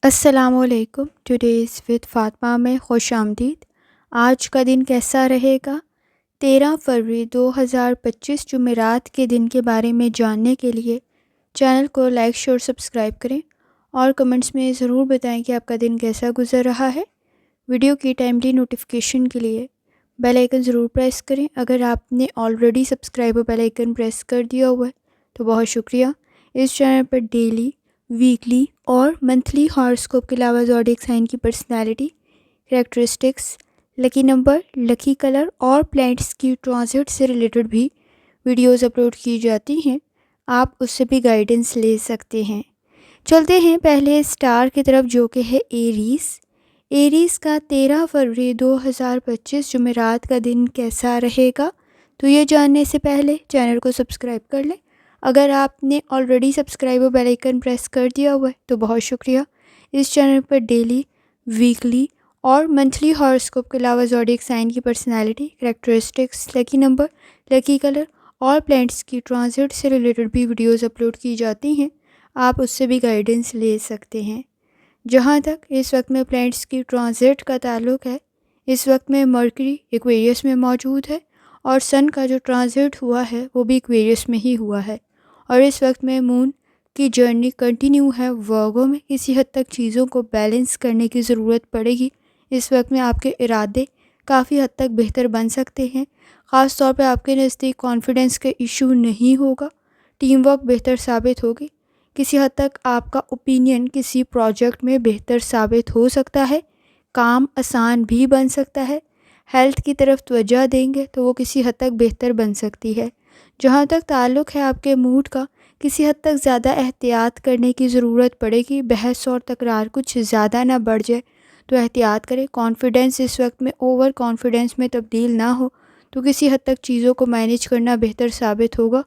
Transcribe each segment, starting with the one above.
السلام علیکم. Today's with Fatima میں خوش آمدید. آج کا دن کیسا رہے گا؟ 13 فروری 2025 جمعرات کے دن کے بارے میں جاننے کے لیے چینل کو لائک شیئر سبسکرائب کریں اور کمنٹس میں ضرور بتائیں کہ آپ کا دن کیسا گزر رہا ہے. ویڈیو کی ٹائملی نوٹیفیکیشن کے لیے بیل آئیکن ضرور پریس کریں. اگر آپ نے already subscribe bell icon press کر دیا ہوا ہے تو بہت شکریہ. اس چینل پر ڈیلی، ویکلی اور منتھلی ہاراسکوپ کے علاوہ زوڈیک سائن کی personality, characteristics, lucky number, lucky colour اور پلانٹس کی ٹرانزٹ سے ریلیٹڈ بھی ویڈیوز اپلوڈ کی جاتی ہیں. آپ اس سے بھی گائیڈنس لے سکتے ہیں. چلتے ہیں پہلے اسٹار کی طرف جو کہ ہے ایریز. ایریز کا 13 فروری 2025 جمعرات کا دن کیسا رہے گا؟ تو یہ جاننے سے پہلے چینل کو سبسکرائب کر لیں. اگر آپ نے آلریڈی سبسکرائب اور بیل آئیکن پریس کر دیا ہوا ہے تو بہت شکریہ. اس چینل پر ڈیلی، ویکلی اور منتھلی ہاراسکوپ کے علاوہ زوڈیک سائن کی personality, characteristics, lucky number, lucky colour اور پلانٹس کی ٹرانزٹ سے ریلیٹڈ بھی ویڈیوز اپلوڈ کی جاتی ہیں. آپ اس سے بھی گائیڈنس لے سکتے ہیں. جہاں تک اس وقت میں پلانٹس کی ٹرانزٹ کا تعلق ہے، اس وقت میں مرکری ایکویریس میں موجود ہے اور سن کا جو ٹرانزٹ ہوا ہے وہ بھی ایکویریس میں ہی ہوا ہے. اور اس وقت میں مون کی جرنی کنٹینیو ہے ورگو میں. کسی حد تک چیزوں کو بیلنس کرنے کی ضرورت پڑے گی. اس وقت میں آپ کے ارادے کافی حد تک بہتر بن سکتے ہیں. خاص طور پہ آپ کے نزدیک کانفیڈنس کا ایشو نہیں ہوگا. ٹیم ورک بہتر ثابت ہوگی. کسی حد تک آپ کا اوپینین کسی پروجیکٹ میں بہتر ثابت ہو سکتا ہے. کام آسان بھی بن سکتا ہے. ہیلتھ کی طرف توجہ دیں گے تو وہ کسی حد تک بہتر بن سکتی ہے. جہاں تک تعلق ہے آپ کے موڈ کا، کسی حد تک زیادہ احتیاط کرنے کی ضرورت پڑے گی. بحث اور تکرار کچھ زیادہ نہ بڑھ جائے تو احتیاط کریں. کانفیڈنس اس وقت میں اوور کانفیڈنس میں تبدیل نہ ہو تو کسی حد تک چیزوں کو مینیج کرنا بہتر ثابت ہوگا.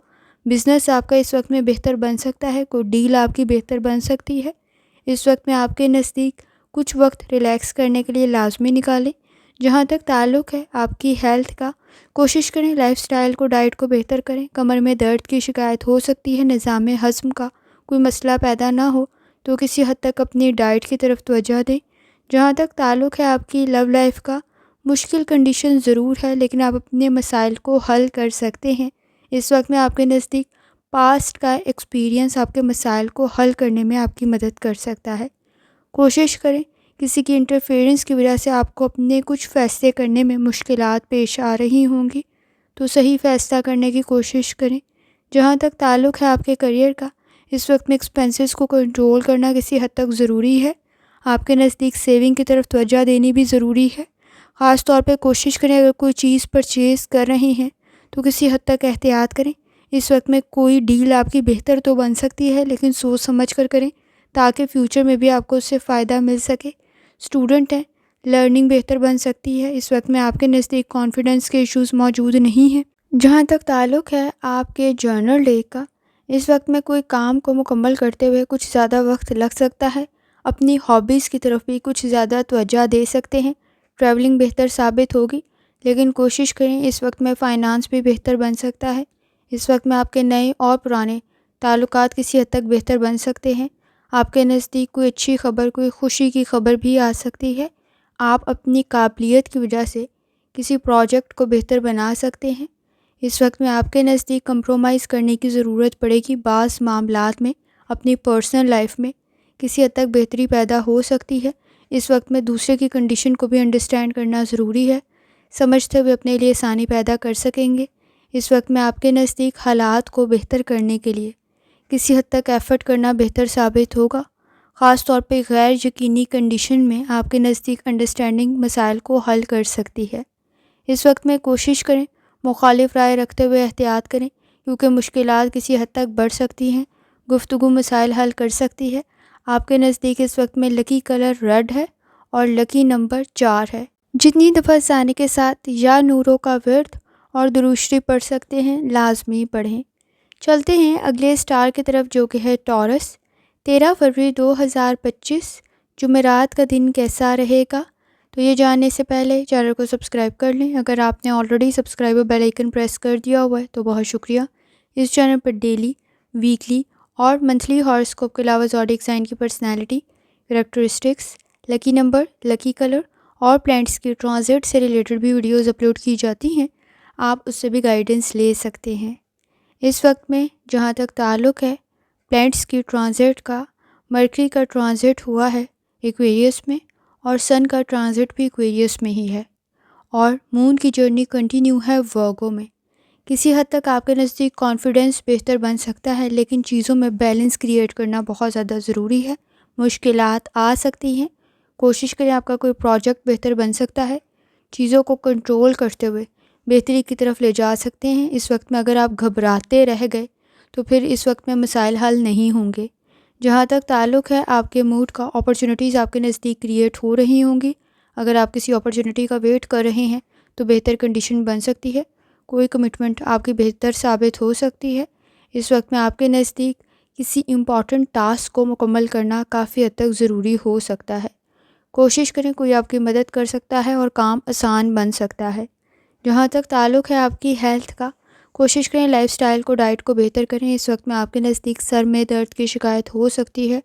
بزنس آپ کا اس وقت میں بہتر بن سکتا ہے. کوئی ڈیل آپ کی بہتر بن سکتی ہے. اس وقت میں آپ کے نزدیک کچھ وقت ریلیکس کرنے کے لیے لازمی نکالیں. جہاں تک تعلق ہے آپ کی ہیلتھ کا، کوشش کریں لائف سٹائل کو، ڈائٹ کو بہتر کریں. کمر میں درد کی شکایت ہو سکتی ہے. نظام ہضم کا کوئی مسئلہ پیدا نہ ہو تو کسی حد تک اپنی ڈائٹ کی طرف توجہ دیں. جہاں تک تعلق ہے آپ کی لو لائف کا، مشکل کنڈیشن ضرور ہے لیکن آپ اپنے مسائل کو حل کر سکتے ہیں. اس وقت میں آپ کے نزدیک پاسٹ کا ایکسپیرینس آپ کے مسائل کو حل کرنے میں آپ کی مدد کر سکتا ہے. کوشش کریں کسی کی انٹرفیئرنس کی وجہ سے آپ کو اپنے کچھ فیصلے کرنے میں مشکلات پیش آ رہی ہوں گی تو صحیح فیصلہ کرنے کی کوشش کریں. جہاں تک تعلق ہے آپ کے کریئر کا، اس وقت میں ایکسپینسز کو کنٹرول کرنا کسی حد تک ضروری ہے. آپ کے نزدیک سیونگ کی طرف توجہ دینی بھی ضروری ہے. خاص طور پہ کوشش کریں اگر کوئی چیز پرچیز کر رہے ہیں تو کسی حد تک احتیاط کریں. اس وقت میں کوئی ڈیل آپ کی بہتر تو بن سکتی ہے لیکن سوچ سمجھ کر کریں تاکہ فیوچر میں بھی آپ کو اس سے فائدہ مل سکے. اسٹوڈنٹ ہیں، لرننگ بہتر بن سکتی ہے. اس وقت میں آپ کے نزدیک کانفیڈنس کے ایشوز موجود نہیں ہیں. جہاں تک تعلق ہے آپ کے جرنل ڈے کا، اس وقت میں کوئی کام کو مکمل کرتے ہوئے کچھ زیادہ وقت لگ سکتا ہے. اپنی ہابیز کی طرف بھی کچھ زیادہ توجہ دے سکتے ہیں. ٹریولنگ بہتر ثابت ہوگی لیکن کوشش کریں. اس وقت میں فائنانس بھی بہتر بن سکتا ہے. اس وقت میں آپ کے نئے اور پرانے تعلقات کسی حد تک بہتر بن سکتے ہیں. آپ کے نزدیک کوئی اچھی خبر، کوئی خوشی کی خبر بھی آ سکتی ہے. آپ اپنی قابلیت کی وجہ سے کسی پروجیکٹ کو بہتر بنا سکتے ہیں. اس وقت میں آپ کے نزدیک کمپرومائز کرنے کی ضرورت پڑے گی. بعض معاملات میں اپنی پرسنل لائف میں کسی حد تک بہتری پیدا ہو سکتی ہے. اس وقت میں دوسرے کی کنڈیشن کو بھی انڈرسٹینڈ کرنا ضروری ہے. سمجھتے ہوئے اپنے لیے آسانی پیدا کر سکیں گے. اس وقت میں آپ کے نزدیک حالات کو بہتر کرنے کے لیے کسی حد تک ایفرٹ کرنا بہتر ثابت ہوگا. خاص طور پہ غیر یقینی کنڈیشن میں آپ کے نزدیک انڈرسٹینڈنگ مسائل کو حل کر سکتی ہے. اس وقت میں کوشش کریں مخالف رائے رکھتے ہوئے احتیاط کریں کیونکہ مشکلات کسی حد تک بڑھ سکتی ہیں. گفتگو مسائل حل کر سکتی ہے. آپ کے نزدیک اس وقت میں لکی کلر ریڈ ہے اور لکی نمبر 4 ہے. جتنی دفعہ ثانی کے ساتھ یا نوروں کا ورد اور درود شریف پڑھ سکتے ہیں لازمی پڑھیں. چلتے ہیں اگلے اسٹار کی طرف جو کہ ہے ٹورس. 13 فروری 2025 جمعرات کا دن کیسا رہے گا؟ تو یہ جاننے سے پہلے چینل کو سبسکرائب کر لیں. اگر آپ نے آلریڈی سبسکرائب اور بیل آئیکن پریس کر دیا ہوا ہے تو بہت شکریہ. اس چینل پر ڈیلی، ویکلی اور منتھلی ہاراسکوپ کے علاوہ زوڈیک سائن کی personality, characteristics, lucky number, lucky colour اور پلانٹس کی ٹرانزٹ سے ریلیٹڈ بھی ویڈیوز اپلوڈ کی جاتی ہیں، آپ اس سے بھی گائیڈنس لے سکتے ہیں۔ اس وقت میں جہاں تک تعلق ہے پلانٹس کی ٹرانزٹ کا، مرکری کا ٹرانزٹ ہوا ہے ایکویریس میں اور سن کا ٹرانزٹ بھی ایکویریس میں ہی ہے، اور مون کی جرنی کنٹینیو ہے ورگو میں۔ کسی حد تک آپ کے نزدیک کانفیڈنس بہتر بن سکتا ہے، لیکن چیزوں میں بیلنس کریٹ کرنا بہت زیادہ ضروری ہے۔ مشکلات آ سکتی ہیں، کوشش کریں آپ کا کوئی پروجیکٹ بہتر بن سکتا ہے، چیزوں کو کنٹرول کرتے ہوئے بہتری کی طرف لے جا سکتے ہیں۔ اس وقت میں اگر آپ گھبراتے رہ گئے تو پھر اس وقت میں مسائل حل نہیں ہوں گے۔ جہاں تک تعلق ہے آپ کے موڈ کا، اپرچونیٹیز آپ کے نزدیک کریٹ ہو رہی ہوں گی۔ اگر آپ کسی اپرچونیٹی کا ویٹ کر رہے ہیں تو بہتر کنڈیشن بن سکتی ہے، کوئی کمٹمنٹ آپ کی بہتر ثابت ہو سکتی ہے۔ اس وقت میں آپ کے نزدیک کسی امپورٹنٹ ٹاسک کو مکمل کرنا کافی حد تک ضروری ہو سکتا ہے۔ کوشش کریں کوئی آپ کی مدد کر سکتا ہے اور کام آسان بن سکتا ہے۔ جہاں تک تعلق ہے آپ کی ہیلتھ کا، کوشش کریں لائف سٹائل کو، ڈائٹ کو بہتر کریں۔ اس وقت میں آپ کے نزدیک سر میں درد کی شکایت ہو سکتی ہے،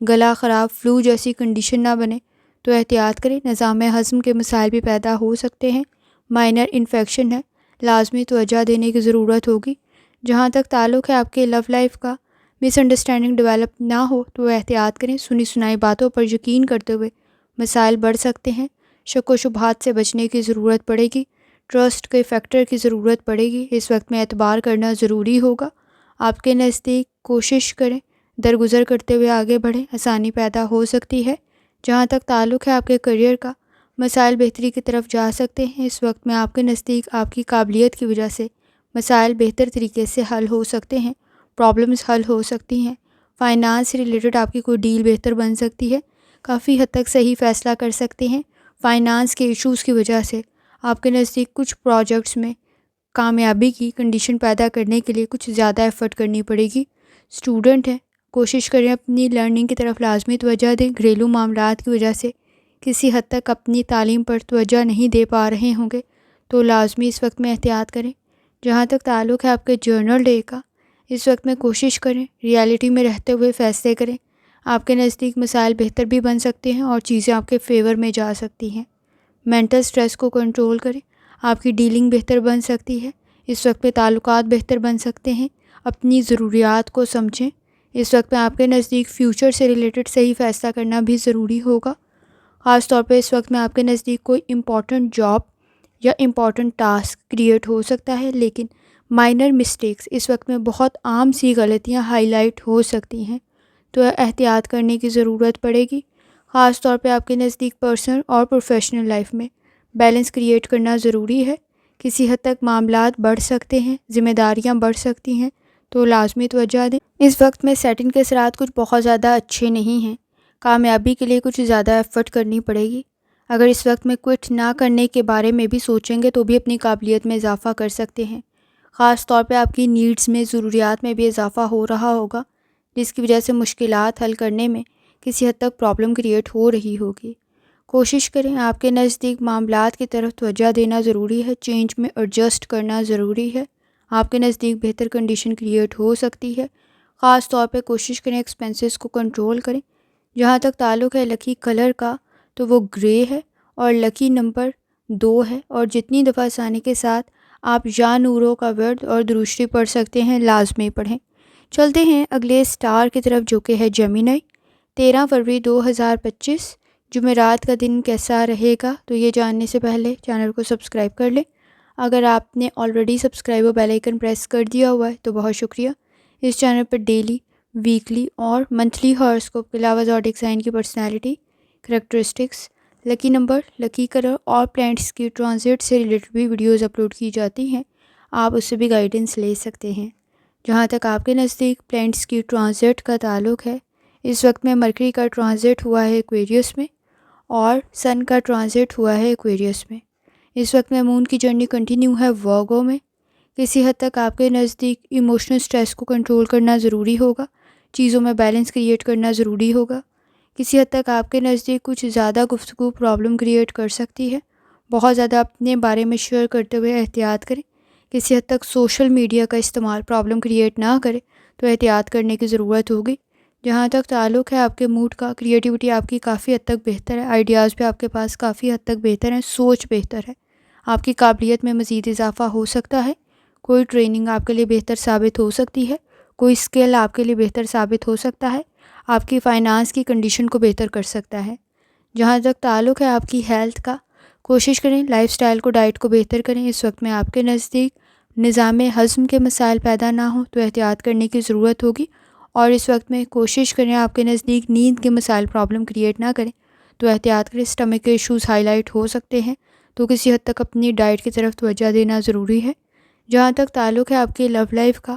گلا خراب، فلو جیسی کنڈیشن نہ بنے تو احتیاط کریں۔ نظام ہضم کے مسائل بھی پیدا ہو سکتے ہیں، مائنر انفیکشن ہے، لازمی توجہ دینے کی ضرورت ہوگی۔ جہاں تک تعلق ہے آپ کے لو لائف کا، مس انڈرسٹینڈنگ ڈیولپ نہ ہو تو احتیاط کریں۔ سنی سنائی باتوں پر یقین کرتے ہوئے مسائل بڑھ سکتے ہیں، شک و شبہات سے بچنے کی ضرورت پڑے گی، ٹرسٹ کے فیکٹر کی ضرورت پڑے گی۔ اس وقت میں اعتبار کرنا ضروری ہوگا۔ آپ کے نزدیک کوشش کریں درگزر کرتے ہوئے آگے بڑھیں، آسانی پیدا ہو سکتی ہے۔ جہاں تک تعلق ہے آپ کے کیریئر کا، مسائل بہتری کی طرف جا سکتے ہیں۔ اس وقت میں آپ کے نزدیک آپ کی قابلیت کی وجہ سے مسائل بہتر طریقے سے حل ہو سکتے ہیں، پرابلمز حل ہو سکتی ہیں۔ فائنانس سے ریلیٹڈ آپ کی کوئی ڈیل بہتر بن سکتی ہے، کافی حد تک صحیح فیصلہ کر سکتے ہیں۔ فائنانس کے ایشوز کی وجہ سے آپ کے نزدیک کچھ پروجیکٹس میں کامیابی کی کنڈیشن پیدا کرنے کے لیے کچھ زیادہ ایفرٹ کرنی پڑے گی۔ اسٹوڈنٹ ہیں، کوشش کریں اپنی لرننگ کی طرف لازمی توجہ دیں۔ گھریلو معاملات کی وجہ سے کسی حد تک اپنی تعلیم پر توجہ نہیں دے پا رہے ہوں گے تو لازمی اس وقت میں احتیاط کریں۔ جہاں تک تعلق ہے آپ کے جرنل ڈے کا، اس وقت میں کوشش کریں ریالٹی میں رہتے ہوئے فیصلے کریں۔ آپ کے نزدیک مسائل بہتر بھی بن سکتے ہیں اور چیزیں آپ کے فیور میں جا سکتی ہیں۔ مینٹل سٹریس کو کنٹرول کریں، آپ کی ڈیلنگ بہتر بن سکتی ہے۔ اس وقت میں تعلقات بہتر بن سکتے ہیں، اپنی ضروریات کو سمجھیں۔ اس وقت میں آپ کے نزدیک فیوچر سے ریلیٹڈ صحیح فیصلہ کرنا بھی ضروری ہوگا۔ خاص طور پہ اس وقت میں آپ کے نزدیک کوئی امپورٹنٹ جاب یا امپورٹنٹ ٹاسک کریٹ ہو سکتا ہے، لیکن مائنر مسٹیکس، اس وقت میں بہت عام سی غلطیاں ہائی لائٹ ہو سکتی ہیں، تو احتیاط کرنے کی ضرورت پڑے گی۔ خاص طور پہ آپ کے نزدیک پرسنل اور پروفیشنل لائف میں بیلنس کریٹ کرنا ضروری ہے۔ کسی حد تک معاملات بڑھ سکتے ہیں، ذمہ داریاں بڑھ سکتی ہیں، تو لازمی توجہ دیں۔ اس وقت میں سیٹنگ کے اثرات کچھ بہت زیادہ اچھے نہیں ہیں، کامیابی کے لیے کچھ زیادہ ایفرٹ کرنی پڑے گی۔ اگر اس وقت میں کوئٹ نہ کرنے کے بارے میں بھی سوچیں گے تو بھی اپنی قابلیت میں اضافہ کر سکتے ہیں۔ خاص طور پہ آپ کی نیڈز میں، ضروریات میں بھی اضافہ ہو رہا ہوگا، جس کی وجہ سے مشکلات حل کرنے میں کسی حد تک پرابلم کریٹ ہو رہی ہوگی۔ کوشش کریں آپ کے نزدیک معاملات کی طرف توجہ دینا ضروری ہے، چینج میں ایڈجسٹ کرنا ضروری ہے۔ آپ کے نزدیک بہتر کنڈیشن کریٹ ہو سکتی ہے۔ خاص طور پہ کوشش کریں ایکسپینسز کو کنٹرول کریں۔ جہاں تک تعلق ہے لکی کلر کا تو وہ گرے ہے اور لکی نمبر 2 ہے، اور جتنی دفعہ آسانی کے ساتھ آپ یا نوروں کا ورد اور دروشری پڑھ سکتے ہیں لازمی پڑھیں۔ چلتے ہیں اگلے سٹار کی طرف جو کہ ہے جیمینائی۔ 13 فروری 2025 جمعرات کا دن کیسا رہے گا، تو یہ جاننے سے پہلے چینل کو سبسکرائب کر لیں۔ اگر آپ نے آلریڈی سبسکرائب اور بیل آئیکن پریس کر دیا ہوا ہے تو بہت شکریہ۔ اس چینل پر ڈیلی، ویکلی اور منتھلی ہاراسکوپ کے علاوہ زوڈیک سائن کی personality, characteristics, lucky number, lucky colour اور پلانٹس کی ٹرانزٹ سے ریلیٹڈ بھی ویڈیوز اپلوڈ کی جاتی ہیں، آپ اس سے بھی گائیڈنس لے سکتے ہیں۔ جہاں تک آپ کے نزدیک پلانٹس کی ٹرانزٹ کا تعلق ہے، اس وقت میں مرکری کا ٹرانزٹ ہوا ہے ایکویریس میں اور سن کا ٹرانزٹ ہوا ہے ایکویریس میں۔ اس وقت میں مون کی جرنی کنٹینیو ہے ورگو میں۔ کسی حد تک آپ کے نزدیک ایموشنل سٹریس کو کنٹرول کرنا ضروری ہوگا، چیزوں میں بیلنس کریٹ کرنا ضروری ہوگا۔ کسی حد تک آپ کے نزدیک کچھ زیادہ گفتگو پرابلم کریٹ کر سکتی ہے، بہت زیادہ اپنے بارے میں شیئر کرتے ہوئے احتیاط کریں۔ کسی حد تک سوشل میڈیا کا استعمال پرابلم کریٹ نہ کرے تو احتیاط کرنے کی ضرورت ہوگی۔ جہاں تک تعلق ہے آپ کے موڈ کا، کریٹیوٹی آپ کی کافی حد تک بہتر ہے، آئیڈیاز بھی آپ کے پاس کافی حد تک بہتر ہیں، سوچ بہتر ہے، آپ کی قابلیت میں مزید اضافہ ہو سکتا ہے، کوئی ٹریننگ آپ کے لیے بہتر ثابت ہو سکتی ہے، کوئی اسکل آپ کے لیے بہتر ثابت ہو سکتا ہے، آپ کی فائنانس کی کنڈیشن کو بہتر کر سکتا ہے۔ جہاں تک تعلق ہے آپ کی ہیلتھ کا، کوشش کریں لائف سٹائل کو، ڈائٹ کو بہتر کریں۔ اس وقت میں آپ کے نزدیک نظام ہضم کے مسائل پیدا نہ ہوں تو احتیاط کرنے کی ضرورت ہوگی، اور اس وقت میں کوشش کریں آپ کے نزدیک نیند کے مسائل پرابلم کریٹ نہ کریں تو احتیاط کریں۔ اسٹمک کے ایشوز ہائی لائٹ ہو سکتے ہیں تو کسی حد تک اپنی ڈائٹ کی طرف توجہ دینا ضروری ہے۔ جہاں تک تعلق ہے آپ کی لو لائف کا،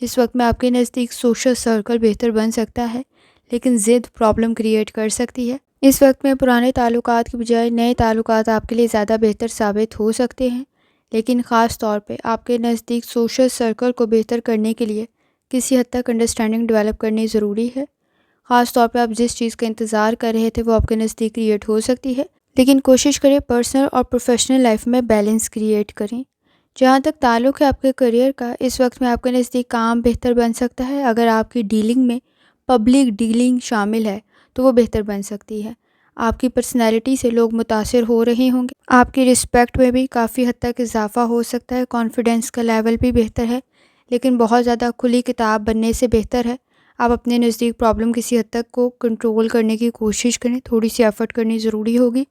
اس وقت میں آپ کے نزدیک سوشل سرکل بہتر بن سکتا ہے لیکن ضد پرابلم کریٹ کر سکتی ہے۔ اس وقت میں پرانے تعلقات کی بجائے نئے تعلقات آپ کے لیے زیادہ بہتر ثابت ہو سکتے ہیں، لیکن خاص طور پہ آپ کے نزدیک سوشل سرکل کو بہتر کرنے کے لیے کسی حد تک انڈرسٹینڈنگ ڈیولپ کرنی ضروری ہے۔ خاص طور پہ آپ جس چیز کا انتظار کر رہے تھے وہ آپ کے نزدیک کریٹ ہو سکتی ہے، لیکن کوشش کریں پرسنل اور پروفیشنل لائف میں بیلنس کریٹ کریں۔ جہاں تک تعلق ہے آپ کے کریئر کا، اس وقت میں آپ کے نزدیک کام بہتر بن سکتا ہے۔ اگر آپ کی ڈیلنگ میں پبلک ڈیلنگ شامل ہے تو وہ بہتر بن سکتی ہے۔ آپ کی پرسنالٹی سے لوگ متاثر ہو رہے ہوں گے، آپ کی رسپیکٹ میں بھی کافی حد تک اضافہ ہو سکتا ہے، کانفیڈنس کا لیول بھی بہتر ہے، لیکن بہت زیادہ کھلی کتاب بننے سے بہتر ہے آپ اپنے نزدیک پرابلم کسی حد تک کو کنٹرول کرنے کی کوشش کریں، تھوڑی سی ایفرٹ کرنی ضروری ہوگی۔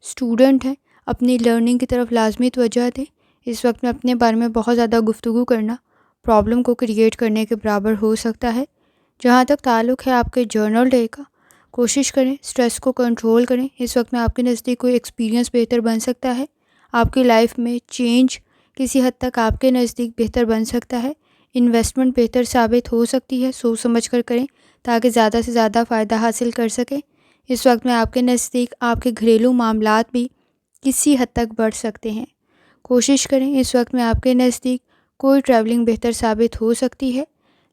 اسٹوڈنٹ ہیں، اپنی لرننگ کی طرف لازمی توجہ دیں۔ اس وقت میں اپنے بارے میں بہت زیادہ گفتگو کرنا پرابلم کو کریٹ کرنے کے برابر ہو سکتا ہے۔ جہاں تک تعلق ہے آپ کے جرنل ڈے کا، کوشش کریں اسٹریس کو کنٹرول کریں۔ اس وقت میں آپ کے نزدیک کوئی ایکسپیرینس بہتر بن سکتا ہے، آپ کی لائف میں چینج کسی حد تک آپ کے نزدیک بہتر بن سکتا ہے، انویسٹمنٹ بہتر ثابت ہو سکتی ہے، سوچ سمجھ کر کریں تاکہ زیادہ سے زیادہ فائدہ حاصل کر سکیں۔ اس وقت میں آپ کے نزدیک آپ کے گھریلو معاملات بھی کسی حد تک بڑھ سکتے ہیں، کوشش کریں اس وقت میں آپ کے نزدیک کوئی ٹریولنگ بہتر ثابت ہو سکتی ہے،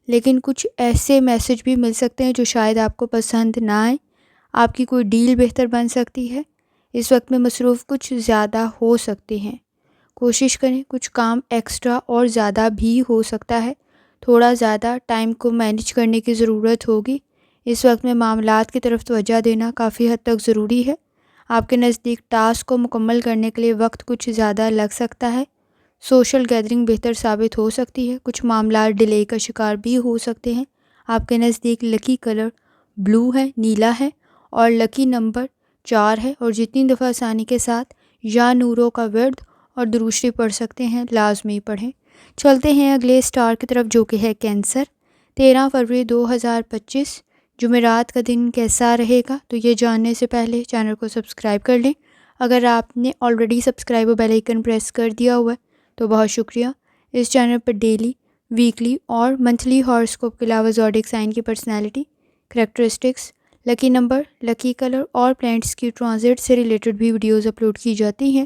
لیکن کچھ ایسے میسج بھی مل سکتے ہیں جو شاید آپ کو پسند نہ آئیں۔ آپ کی کوئی ڈیل بہتر بن سکتی ہے، اس وقت میں مصروف کچھ زیادہ ہو سکتے ہیں، کوشش کریں کچھ کام ایکسٹرا اور زیادہ بھی ہو سکتا ہے، تھوڑا زیادہ ٹائم کو مینیج کرنے کی ضرورت ہوگی۔ اس وقت میں معاملات کی طرف توجہ دینا کافی حد تک ضروری ہے، آپ کے نزدیک ٹاسک کو مکمل کرنے کے لیے وقت کچھ زیادہ لگ سکتا ہے، سوشل گیدرنگ بہتر ثابت ہو سکتی ہے، کچھ معاملات ڈیلے کا شکار بھی ہو سکتے ہیں۔ آپ کے نزدیک لکی کلر بلو ہے، نیلا ہے، اور لکی نمبر 4 ہے، اور جتنی دفعہ آسانی کے ساتھ یا نوروں کا ورد اور درود شریف پڑھ سکتے ہیں لازمی پڑھیں۔ چلتے ہیں اگلے سٹار کی طرف جو کہ ہے کینسر۔ 13 فروری 2025 جمعرات کا دن کیسا رہے گا؟ تو یہ جاننے سے پہلے چینل کو سبسکرائب کر لیں۔ اگر آپ نے آلریڈی سبسکرائب اور بیل آئیکن پریس کر دیا ہوا ہے تو بہت شکریہ۔ اس چینل پر ڈیلی، ویکلی اور منتھلی ہاراسکوپ کے علاوہ زوڈیک سائن کی personality, characteristics, lucky number, lucky colour اور پلانٹس کی ٹرانزٹ سے ریلیٹڈ بھی ویڈیوز اپلوڈ کی جاتی ہیں،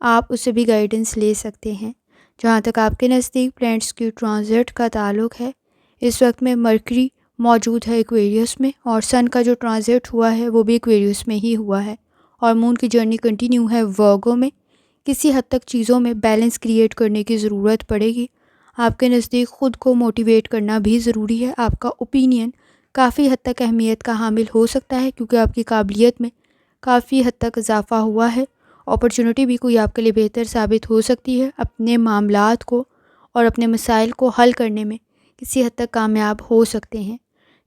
آپ اس سے بھی گائیڈنس لے سکتے ہیں۔ جہاں تک آپ کے نزدیک پلانٹس کی ٹرانزٹ کا تعلق ہے، اس وقت میں مرکری موجود ہے ایکویریس میں، اور سن کا جو ٹرانزٹ ہوا ہے وہ بھی ایکویریس میں ہی ہوا ہے، اور مون کی جرنی کنٹینیو ہے ورگو میں۔ کسی حد تک چیزوں میں بیلنس کریٹ کرنے کی ضرورت پڑے گی، آپ کے نزدیک خود کو موٹیویٹ کرنا بھی ضروری ہے، آپ کا اوپینین کافی حد تک اہمیت کا حامل ہو سکتا ہے کیونکہ آپ کی قابلیت میں کافی حد تک اضافہ ہوا ہے، اپرچونٹی بھی کوئی آپ کے لیے بہتر ثابت ہو سکتی ہے، اپنے معاملات کو اور اپنے مسائل کو حل کرنے میں کسی حد تک کامیاب ہو سکتے ہیں۔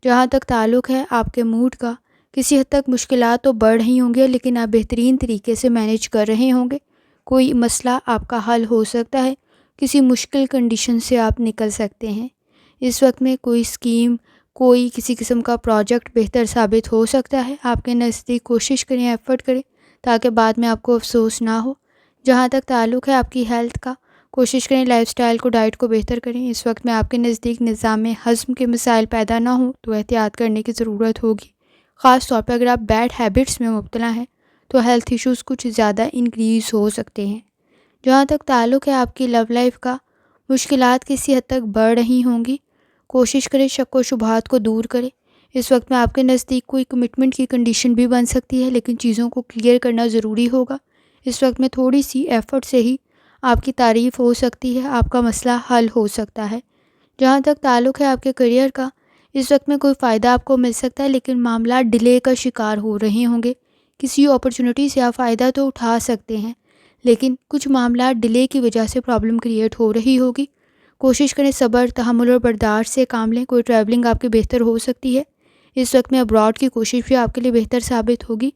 جہاں تک تعلق ہے آپ کے موڈ کا، کسی حد تک مشکلات تو بڑھ رہی ہوں گے لیکن آپ بہترین طریقے سے مینیج کر رہے ہوں گے، کوئی مسئلہ آپ کا حل ہو سکتا ہے، کسی مشکل کنڈیشن سے آپ نکل سکتے ہیں۔ اس وقت میں کوئی اسکیم، کوئی کسی قسم کا پروجیکٹ بہتر ثابت ہو سکتا ہے، آپ کے نزدیک کوشش کریں، ایفرٹ کریں تاکہ بعد میں آپ کو افسوس نہ ہو۔ جہاں تک تعلق ہے آپ کی ہیلتھ کا، کوشش کریں لائف سٹائل کو، ڈائٹ کو بہتر کریں۔ اس وقت میں آپ کے نزدیک نظام ہضم کے مسائل پیدا نہ ہوں تو احتیاط کرنے کی ضرورت ہوگی، خاص طور پہ اگر آپ بیڈ ہیبٹس میں مبتلا ہیں تو ہیلتھ ایشوز کچھ زیادہ انکریز ہو سکتے ہیں۔ جہاں تک تعلق ہے آپ کی لو لائف کا، مشکلات کسی حد تک بڑھ رہی ہوں گی، کوشش کریں شک و شبہات کو دور کریں۔ اس وقت میں آپ کے نزدیک کوئی کمٹمنٹ کی کنڈیشن بھی بن سکتی ہے لیکن چیزوں کو کلیئر کرنا ضروری ہوگا۔ اس وقت میں تھوڑی سی ایفرٹ سے ہی آپ کی تعریف ہو سکتی ہے، آپ کا مسئلہ حل ہو سکتا ہے۔ جہاں تک تعلق ہے آپ کے کریئر کا، اس وقت میں کوئی فائدہ آپ کو مل سکتا ہے لیکن معاملات ڈیلے کا شکار ہو رہے ہوں گے۔ کسی اپرچونٹی سے آپ فائدہ تو اٹھا سکتے ہیں لیکن کچھ معاملات ڈیلے کی وجہ سے پرابلم کریٹ ہو رہی ہوگی۔ کوشش کریں صبر، تحمل اور برداشت سے کام لیں۔ کوئی ٹریولنگ آپ کی بہتر ہو سکتی ہے۔ اس وقت میں ابراڈ کی کوشش بھی آپ کے لیے بہتر ثابت ہوگی۔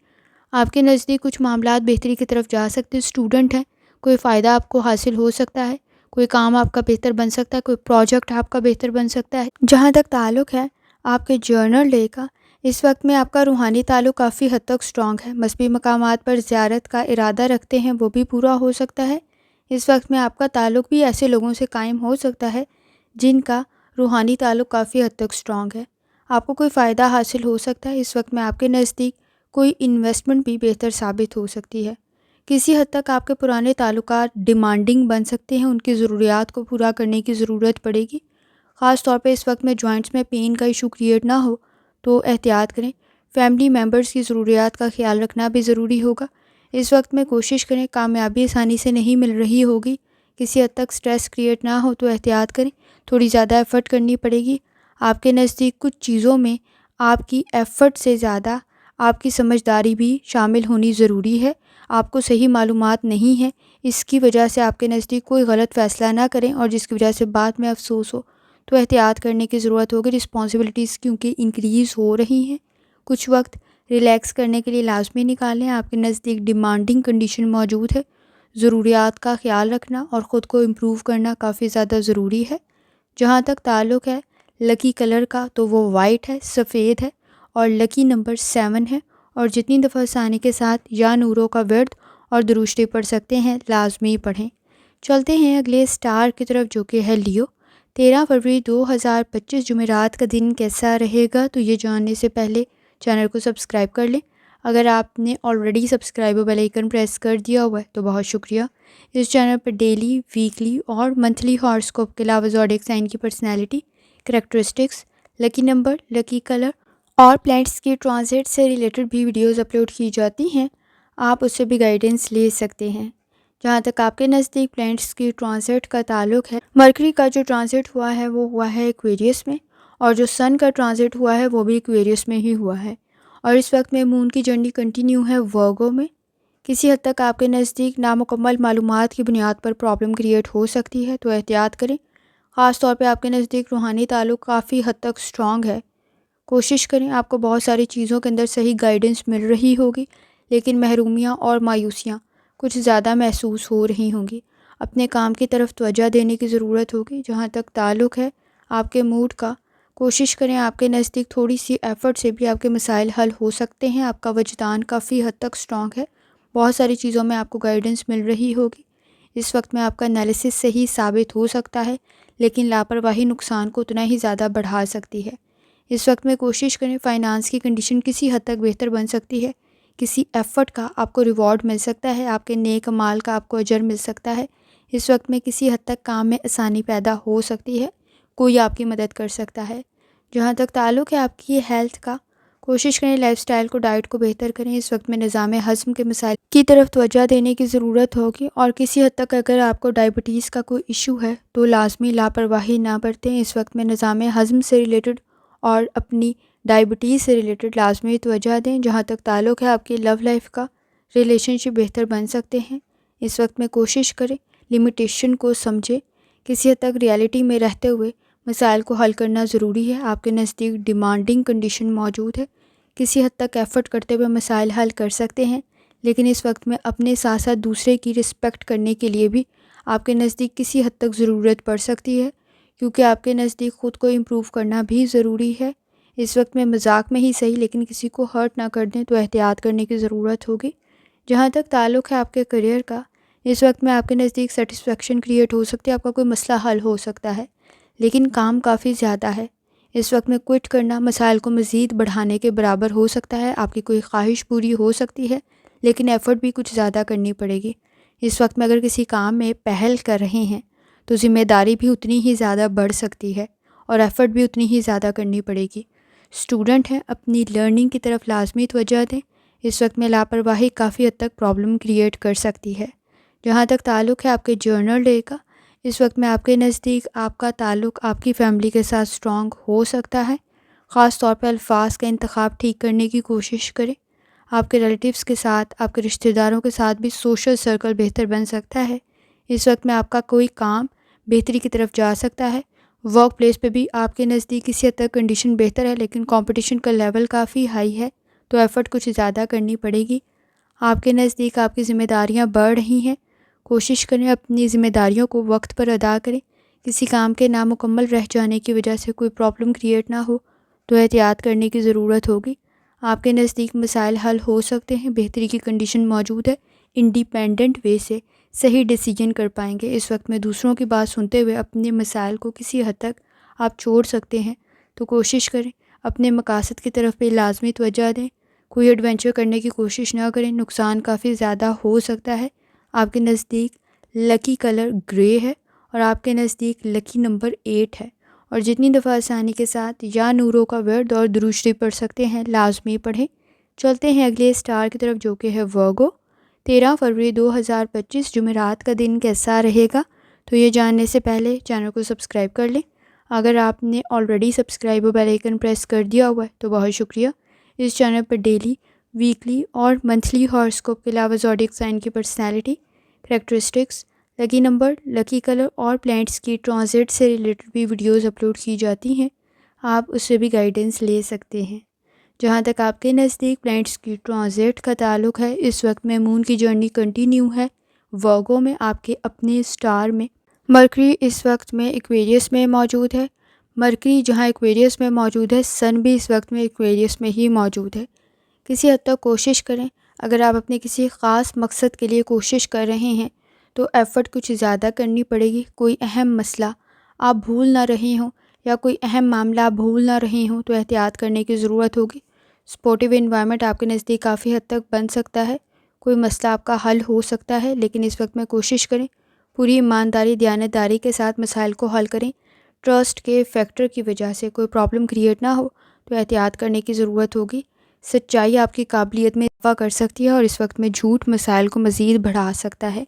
آپ کے نزدیک کچھ معاملات بہتری کی طرف جا سکتے ہیں۔ اسٹوڈنٹ ہیں، کوئی فائدہ آپ کو حاصل ہو سکتا ہے، کوئی کام آپ کا بہتر بن سکتا ہے، کوئی پروجیکٹ آپ کا بہتر بن سکتا ہے۔ جہاں تک تعلق ہے آپ کے جرنل ڈے کا، اس وقت میں آپ کا روحانی تعلق کافی حد تک سٹرونگ ہے۔ مذہبی مقامات پر زیارت کا ارادہ رکھتے ہیں، وہ بھی پورا ہو سکتا ہے۔ اس وقت میں آپ کا تعلق بھی ایسے لوگوں سے قائم ہو سکتا ہے جن کا روحانی تعلق کافی حد تک سٹرونگ ہے۔ آپ کو کوئی فائدہ حاصل ہو سکتا ہے۔ اس وقت میں آپ کے نزدیک کوئی انویسٹمنٹ بھی بہتر ثابت ہو سکتی ہے۔ کسی حد تک آپ کے پرانے تعلقات ڈیمانڈنگ بن سکتے ہیں، ان کی ضروریات کو پورا کرنے کی ضرورت پڑے گی۔ خاص طور پہ اس وقت میں جوائنٹس میں پین کا ایشو کریٹ نہ ہو تو احتیاط کریں۔ فیملی ممبرز کی ضروریات کا خیال رکھنا بھی ضروری ہوگا۔ اس وقت میں کوشش کریں، کامیابی آسانی سے نہیں مل رہی ہوگی، کسی حد تک سٹریس کریٹ نہ ہو تو احتیاط کریں، تھوڑی زیادہ ایفرٹ کرنی پڑے گی۔ آپ کے نزدیک کچھ چیزوں میں آپ کی ایفرٹ سے زیادہ آپ کی سمجھداری بھی شامل ہونی ضروری ہے۔ آپ کو صحیح معلومات نہیں ہے، اس کی وجہ سے آپ کے نزدیک کوئی غلط فیصلہ نہ کریں اور جس کی وجہ سے بعد میں افسوس ہو تو احتیاط کرنے کی ضرورت ہوگی۔ رسپانسبلٹیز کیونکہ انکریز ہو رہی ہیں، کچھ وقت ریلیکس کرنے کے لیے لازمی نکالیں۔ آپ کے نزدیک ڈیمانڈنگ کنڈیشن موجود ہے، ضروریات کا خیال رکھنا اور خود کو امپروو کرنا کافی زیادہ ضروری ہے۔ جہاں تک تعلق ہے لکی کلر کا تو وہ وائٹ ہے، سفید ہے، اور لکی نمبر 7 ہے، اور جتنی دفعہ ثانی کے ساتھ یا نوروں کا ورد اور درود شریف پڑھ سکتے ہیں لازمی پڑھیں۔ چلتے ہیں اگلے سٹار کی طرف جو کہ ہے لیو۔ 13 فروری 2025 جمعرات کا دن کیسا رہے گا؟ تو یہ جاننے سے پہلے چینل کو سبسکرائب کر لیں۔ اگر آپ نے already subscribe bell icon press کر دیا ہوا ہے تو بہت شکریہ۔ اس چینل پر ڈیلی، ویکلی اور منتھلی ہاراسکوپ کے علاوہ زوڈیک سائن کی personality, characteristics, lucky number, lucky colour اور پلانٹس کی ٹرانزٹ سے ریلیٹڈ بھی ویڈیوز اپلوڈ کی جاتی ہیں، آپ اس سے بھی گائیڈنس لے سکتے ہیں۔ جہاں تک آپ کے نزدیک پلانٹس کی ٹرانزٹ کا تعلق ہے، مرکری کا جو ٹرانزٹ ہوا ہے وہ ہوا ہے ایکویریس میں، اور جو سن کا ٹرانزٹ ہوا ہے وہ بھی ایکویریس میں ہی ہوا ہے، اور اس وقت میں مون کی جرنی کنٹینیو ہے ورگو میں۔ کسی حد تک آپ کے نزدیک نامکمل معلومات کی بنیاد پر پرابلم کریٹ ہو سکتی ہے تو احتیاط کریں۔ خاص طور پہ آپ کے نزدیک روحانی تعلق کافی حد تک سٹرونگ ہے۔ کوشش کریں، آپ کو بہت ساری چیزوں کے اندر صحیح گائیڈنس مل رہی ہوگی لیکن محرومیاں اور مایوسیاں کچھ زیادہ محسوس ہو رہی ہوں گی۔ اپنے کام کی طرف توجہ دینے کی ضرورت ہوگی۔ جہاں تک تعلق ہے آپ کے موڈ کا، کوشش کریں، آپ کے نزدیک تھوڑی سی ایفرٹ سے بھی آپ کے مسائل حل ہو سکتے ہیں۔ آپ کا وجدان کافی حد تک سٹرونگ ہے، بہت ساری چیزوں میں آپ کو گائیڈنس مل رہی ہوگی۔ اس وقت میں آپ کا انالیسس صحیح ثابت ہو سکتا ہے لیکن لاپرواہی نقصان کو اتنا ہی زیادہ بڑھا سکتی ہے۔ اس وقت میں کوشش کریں، فائنانس کی کنڈیشن کسی حد تک بہتر بن سکتی ہے، کسی ایفرٹ کا آپ کو ریوارڈ مل سکتا ہے، آپ کے نیک اعمال کا آپ کو اجر مل سکتا ہے۔ اس وقت میں کسی حد تک کام میں آسانی پیدا ہو سکتی ہے، کوئی آپ کی مدد کر سکتا ہے۔ جہاں تک تعلق ہے آپ کی ہیلتھ کا، کوشش کریں لائف سٹائل کو، ڈائٹ کو بہتر کریں۔ اس وقت میں نظام ہضم کے مسائل کی طرف توجہ دینے کی ضرورت ہوگی، اور کسی حد تک اگر آپ کو ڈائبٹیز کا کوئی ایشو ہے تو لازمی لاپرواہی نہ برتیں۔ اس وقت میں نظام ہضم سے ریلیٹڈ اور اپنی ڈائبٹیز سے ریلیٹڈ لازمی توجہ دیں۔ جہاں تک تعلق ہے آپ کی لو لائف کا، ریلیشن شپ بہتر بن سکتے ہیں۔ اس وقت میں کوشش کریں لمیٹیشن کو سمجھیں، کسی حد تک ریالٹی میں رہتے ہوئے مسائل کو حل کرنا ضروری ہے۔ آپ کے نزدیک ڈیمانڈنگ کنڈیشن موجود ہے، کسی حد تک ایفرٹ کرتے ہوئے مسائل حل کر سکتے ہیں لیکن اس وقت میں اپنے ساتھ ساتھ دوسرے کی رسپیکٹ کرنے کے لیے بھی آپ کے نزدیک کسی حد تک ضرورت پڑ سکتی ہے، کیونکہ آپ کے نزدیک خود کو امپروو کرنا بھی ضروری ہے۔ اس وقت میں مذاق میں ہی صحیح لیکن کسی کو ہرٹ نہ کر دیں تو احتیاط کرنے کی ضرورت ہوگی۔ جہاں تک تعلق ہے آپ کے کریئر کا، اس وقت میں آپ کے نزدیک سیٹسفیکشن کریٹ ہو سکتی ہے، آپ کا کوئی مسئلہ حل ہو سکتا ہے لیکن کام کافی زیادہ ہے۔ اس وقت میں کوئٹ کرنا مسائل کو مزید بڑھانے کے برابر ہو سکتا ہے۔ آپ کی کوئی خواہش پوری ہو سکتی ہے لیکن ایفرٹ بھی کچھ زیادہ کرنی پڑے گی۔ اس وقت میں اگر کسی کام میں پہل کر رہے ہیں تو ذمہ داری بھی اتنی ہی زیادہ بڑھ سکتی ہے اور ایفرٹ بھی اتنی ہی زیادہ کرنی پڑے گی۔ اسٹوڈنٹ ہیں، اپنی لرننگ کی طرف لازمی توجہ دیں۔ اس وقت میں لاپرواہی کافی حد تک پرابلم کریٹ کر سکتی ہے۔ جہاں تک تعلق ہے آپ کے جرنل ڈے کا، اس وقت میں آپ کے نزدیک آپ کا تعلق آپ کی فیملی کے ساتھ سٹرونگ ہو سکتا ہے، خاص طور پہ الفاظ کا انتخاب ٹھیک کرنے کی کوشش کریں۔ آپ کے ریلیٹیوز کے ساتھ، آپ کے رشتہ داروں کے ساتھ بھی سوشل سرکل بہتر بن سکتا ہے۔ اس وقت میں آپ کا کوئی کام بہتری کی طرف جا سکتا ہے۔ ورک پلیس پہ بھی آپ کے نزدیک کسی حد تک کنڈیشن بہتر ہے، لیکن کمپٹیشن کا لیول کافی ہائی ہے، تو ایفرٹ کچھ زیادہ کرنی پڑے گی۔ آپ کے نزدیک آپ کی ذمہ داریاں بڑھ رہی ہیں، کوشش کریں اپنی ذمہ داریوں کو وقت پر ادا کریں۔ کسی کام کے نامکمل رہ جانے کی وجہ سے کوئی پرابلم کریٹ نہ ہو تو احتیاط کرنے کی ضرورت ہوگی۔ آپ کے نزدیک مسائل حل ہو سکتے ہیں، بہتری کی کنڈیشن موجود ہے، انڈیپینڈنٹ وے سے صحیح ڈیسیجن کر پائیں گے۔ اس وقت میں دوسروں کی بات سنتے ہوئے اپنے مسائل کو کسی حد تک آپ چھوڑ سکتے ہیں، تو کوشش کریں اپنے مقاصد کی طرف بھی لازمی توجہ دیں۔ کوئی ایڈونچر کرنے کی کوشش نہ کریں، نقصان کافی زیادہ ہو سکتا ہے۔ آپ کے نزدیک لکی کلر گرے ہے اور آپ کے نزدیک لکی نمبر 8 ہے، اور جتنی دفعہ آسانی کے ساتھ یا نوروں کا ورد اور درود شریف پڑھ سکتے ہیں لازمی پڑھیں۔ چلتے ہیں اگلے سٹار کی طرف جو کہ ہے ورگو۔ 13 فروری 2025 جمعرات کا دن کیسا رہے گا؟ تو یہ جاننے سے پہلے چینل کو سبسکرائب کر لیں۔ اگر آپ نے آلریڈی سبسکرائب اور بیل آئیکن پریس کر دیا ہوا ہے تو بہت شکریہ۔ اس چینل پر ڈیلی، ویکلی اور منتھلی ہاراسکوپ کے علاوہ زوڈیک سائن کی personality, characteristics, lucky number, lucky colour اور پلانٹس کی ٹرانزٹ سے ریلیٹڈ بھی ویڈیوز اپلوڈ کی جاتی ہیں، آپ اس سے بھی گائیڈنس لے سکتے ہیں۔ جہاں تک آپ کے نزدیک پلانٹس کی ٹرانزٹ کا تعلق ہے، اس وقت میں مون کی جرنی کنٹینیو ہے ورگو میں۔ آپ کے اپنے سٹار میں مرکری اس وقت میں ایکویریس میں موجود ہے۔ مرکری جہاں ایکویریس میں موجود ہے، سن بھی اس وقت میں ایکویریس میں ہی موجود ہے۔ کسی حد تک کوشش کریں، اگر آپ اپنے کسی خاص مقصد کے لیے کوشش کر رہے ہیں تو ایفرٹ کچھ زیادہ کرنی پڑے گی۔ کوئی اہم مسئلہ آپ بھول نہ رہے ہوں یا کوئی اہم معاملہ آپ بھول نہ رہے ہوں تو احتیاط کرنے کی ضرورت ہوگی۔ سپورٹیو انوائرمنٹ آپ کے نزدیک کافی حد تک بن سکتا ہے، کوئی مسئلہ آپ کا حل ہو سکتا ہے، لیکن اس وقت میں کوشش کریں پوری ایمانداری، دیانتداری کے ساتھ مسائل کو حل کریں۔ ٹرسٹ کے فیکٹر کی وجہ سے کوئی پرابلم کریٹ نہ ہو تو احتیاط کرنے کی ضرورت ہوگی۔ سچائی آپ کی قابلیت میں اضافہ کر سکتی ہے اور اس وقت میں جھوٹ مسائل کو مزید بڑھا سکتا ہے۔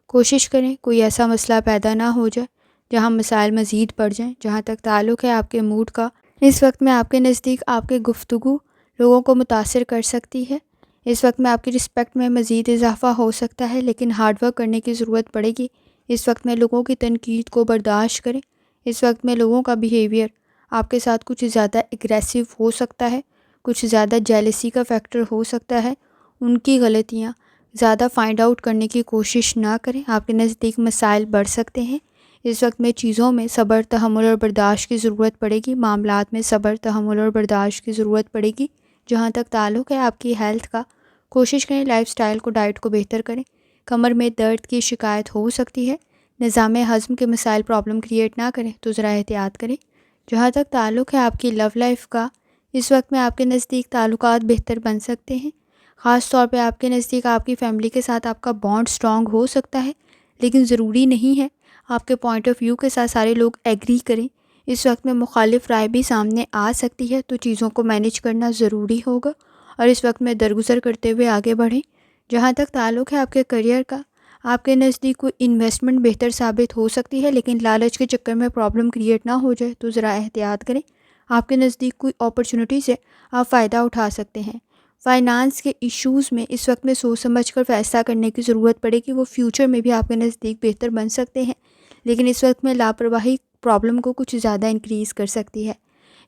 کوشش کریں کوئی ایسا مسئلہ پیدا نہ ہو جائے جہاں مسائل مزید بڑھ جائیں۔ جہاں تک تعلق ہے آپ کے موڈ کا، اس وقت میں آپ کے نزدیک آپ کے گفتگو لوگوں کو متاثر کر سکتی ہے۔ اس وقت میں آپ کی رسپیکٹ میں مزید اضافہ ہو سکتا ہے، لیکن ہارڈ ورک کرنے کی ضرورت پڑے گی۔ اس وقت میں لوگوں کی تنقید کو برداشت کریں۔ اس وقت میں لوگوں کا بیہیویئر آپ کے ساتھ کچھ زیادہ اگریسو ہو سکتا ہے، کچھ زیادہ جیلسی کا فیکٹر ہو سکتا ہے۔ ان کی غلطیاں زیادہ فائنڈ آؤٹ کرنے کی کوشش نہ کریں، آپ کے نزدیک مسائل بڑھ سکتے ہیں۔ اس وقت میں چیزوں میں صبر، تحمل اور برداشت کی ضرورت پڑے گی، معاملات میں صبر، تحمل اور برداشت کی ضرورت پڑے گی۔ جہاں تک تعلق ہے آپ کی ہیلتھ کا، کوشش کریں لائف سٹائل کو، ڈائٹ کو بہتر کریں۔ کمر میں درد کی شکایت ہو سکتی ہے، نظام ہضم کے مسائل پرابلم کریٹ نہ کریں تو ذرا احتیاط کریں۔ جہاں تک تعلق ہے آپ کی لو لائف کا، اس وقت میں آپ کے نزدیک تعلقات بہتر بن سکتے ہیں۔ خاص طور پہ آپ کے نزدیک آپ کی فیملی کے ساتھ آپ کا بانڈ سٹرونگ ہو سکتا ہے، لیکن ضروری نہیں ہے آپ کے پوائنٹ آف ویو کے ساتھ سارے لوگ ایگری کریں۔ اس وقت میں مخالف رائے بھی سامنے آ سکتی ہے، تو چیزوں کو مینیج کرنا ضروری ہوگا اور اس وقت میں درگزر کرتے ہوئے آگے بڑھیں۔ جہاں تک تعلق ہے آپ کے کریئر کا، آپ کے نزدیک کوئی انویسٹمنٹ بہتر ثابت ہو سکتی ہے، لیکن لالچ کے چکر میں پرابلم کریٹ نہ ہو جائے تو ذرا احتیاط کریں۔ آپ کے نزدیک کوئی اپرچونٹی سے آپ فائدہ اٹھا سکتے ہیں۔ فائنانس کے ایشوز میں اس وقت میں سوچ سمجھ کر فیصلہ کرنے کی ضرورت پڑے گی، وہ فیوچر میں بھی آپ کے نزدیک بہتر بن سکتے ہیں، لیکن اس وقت میں لاپرواہی پرابلم کو کچھ زیادہ انکریز کر سکتی ہے۔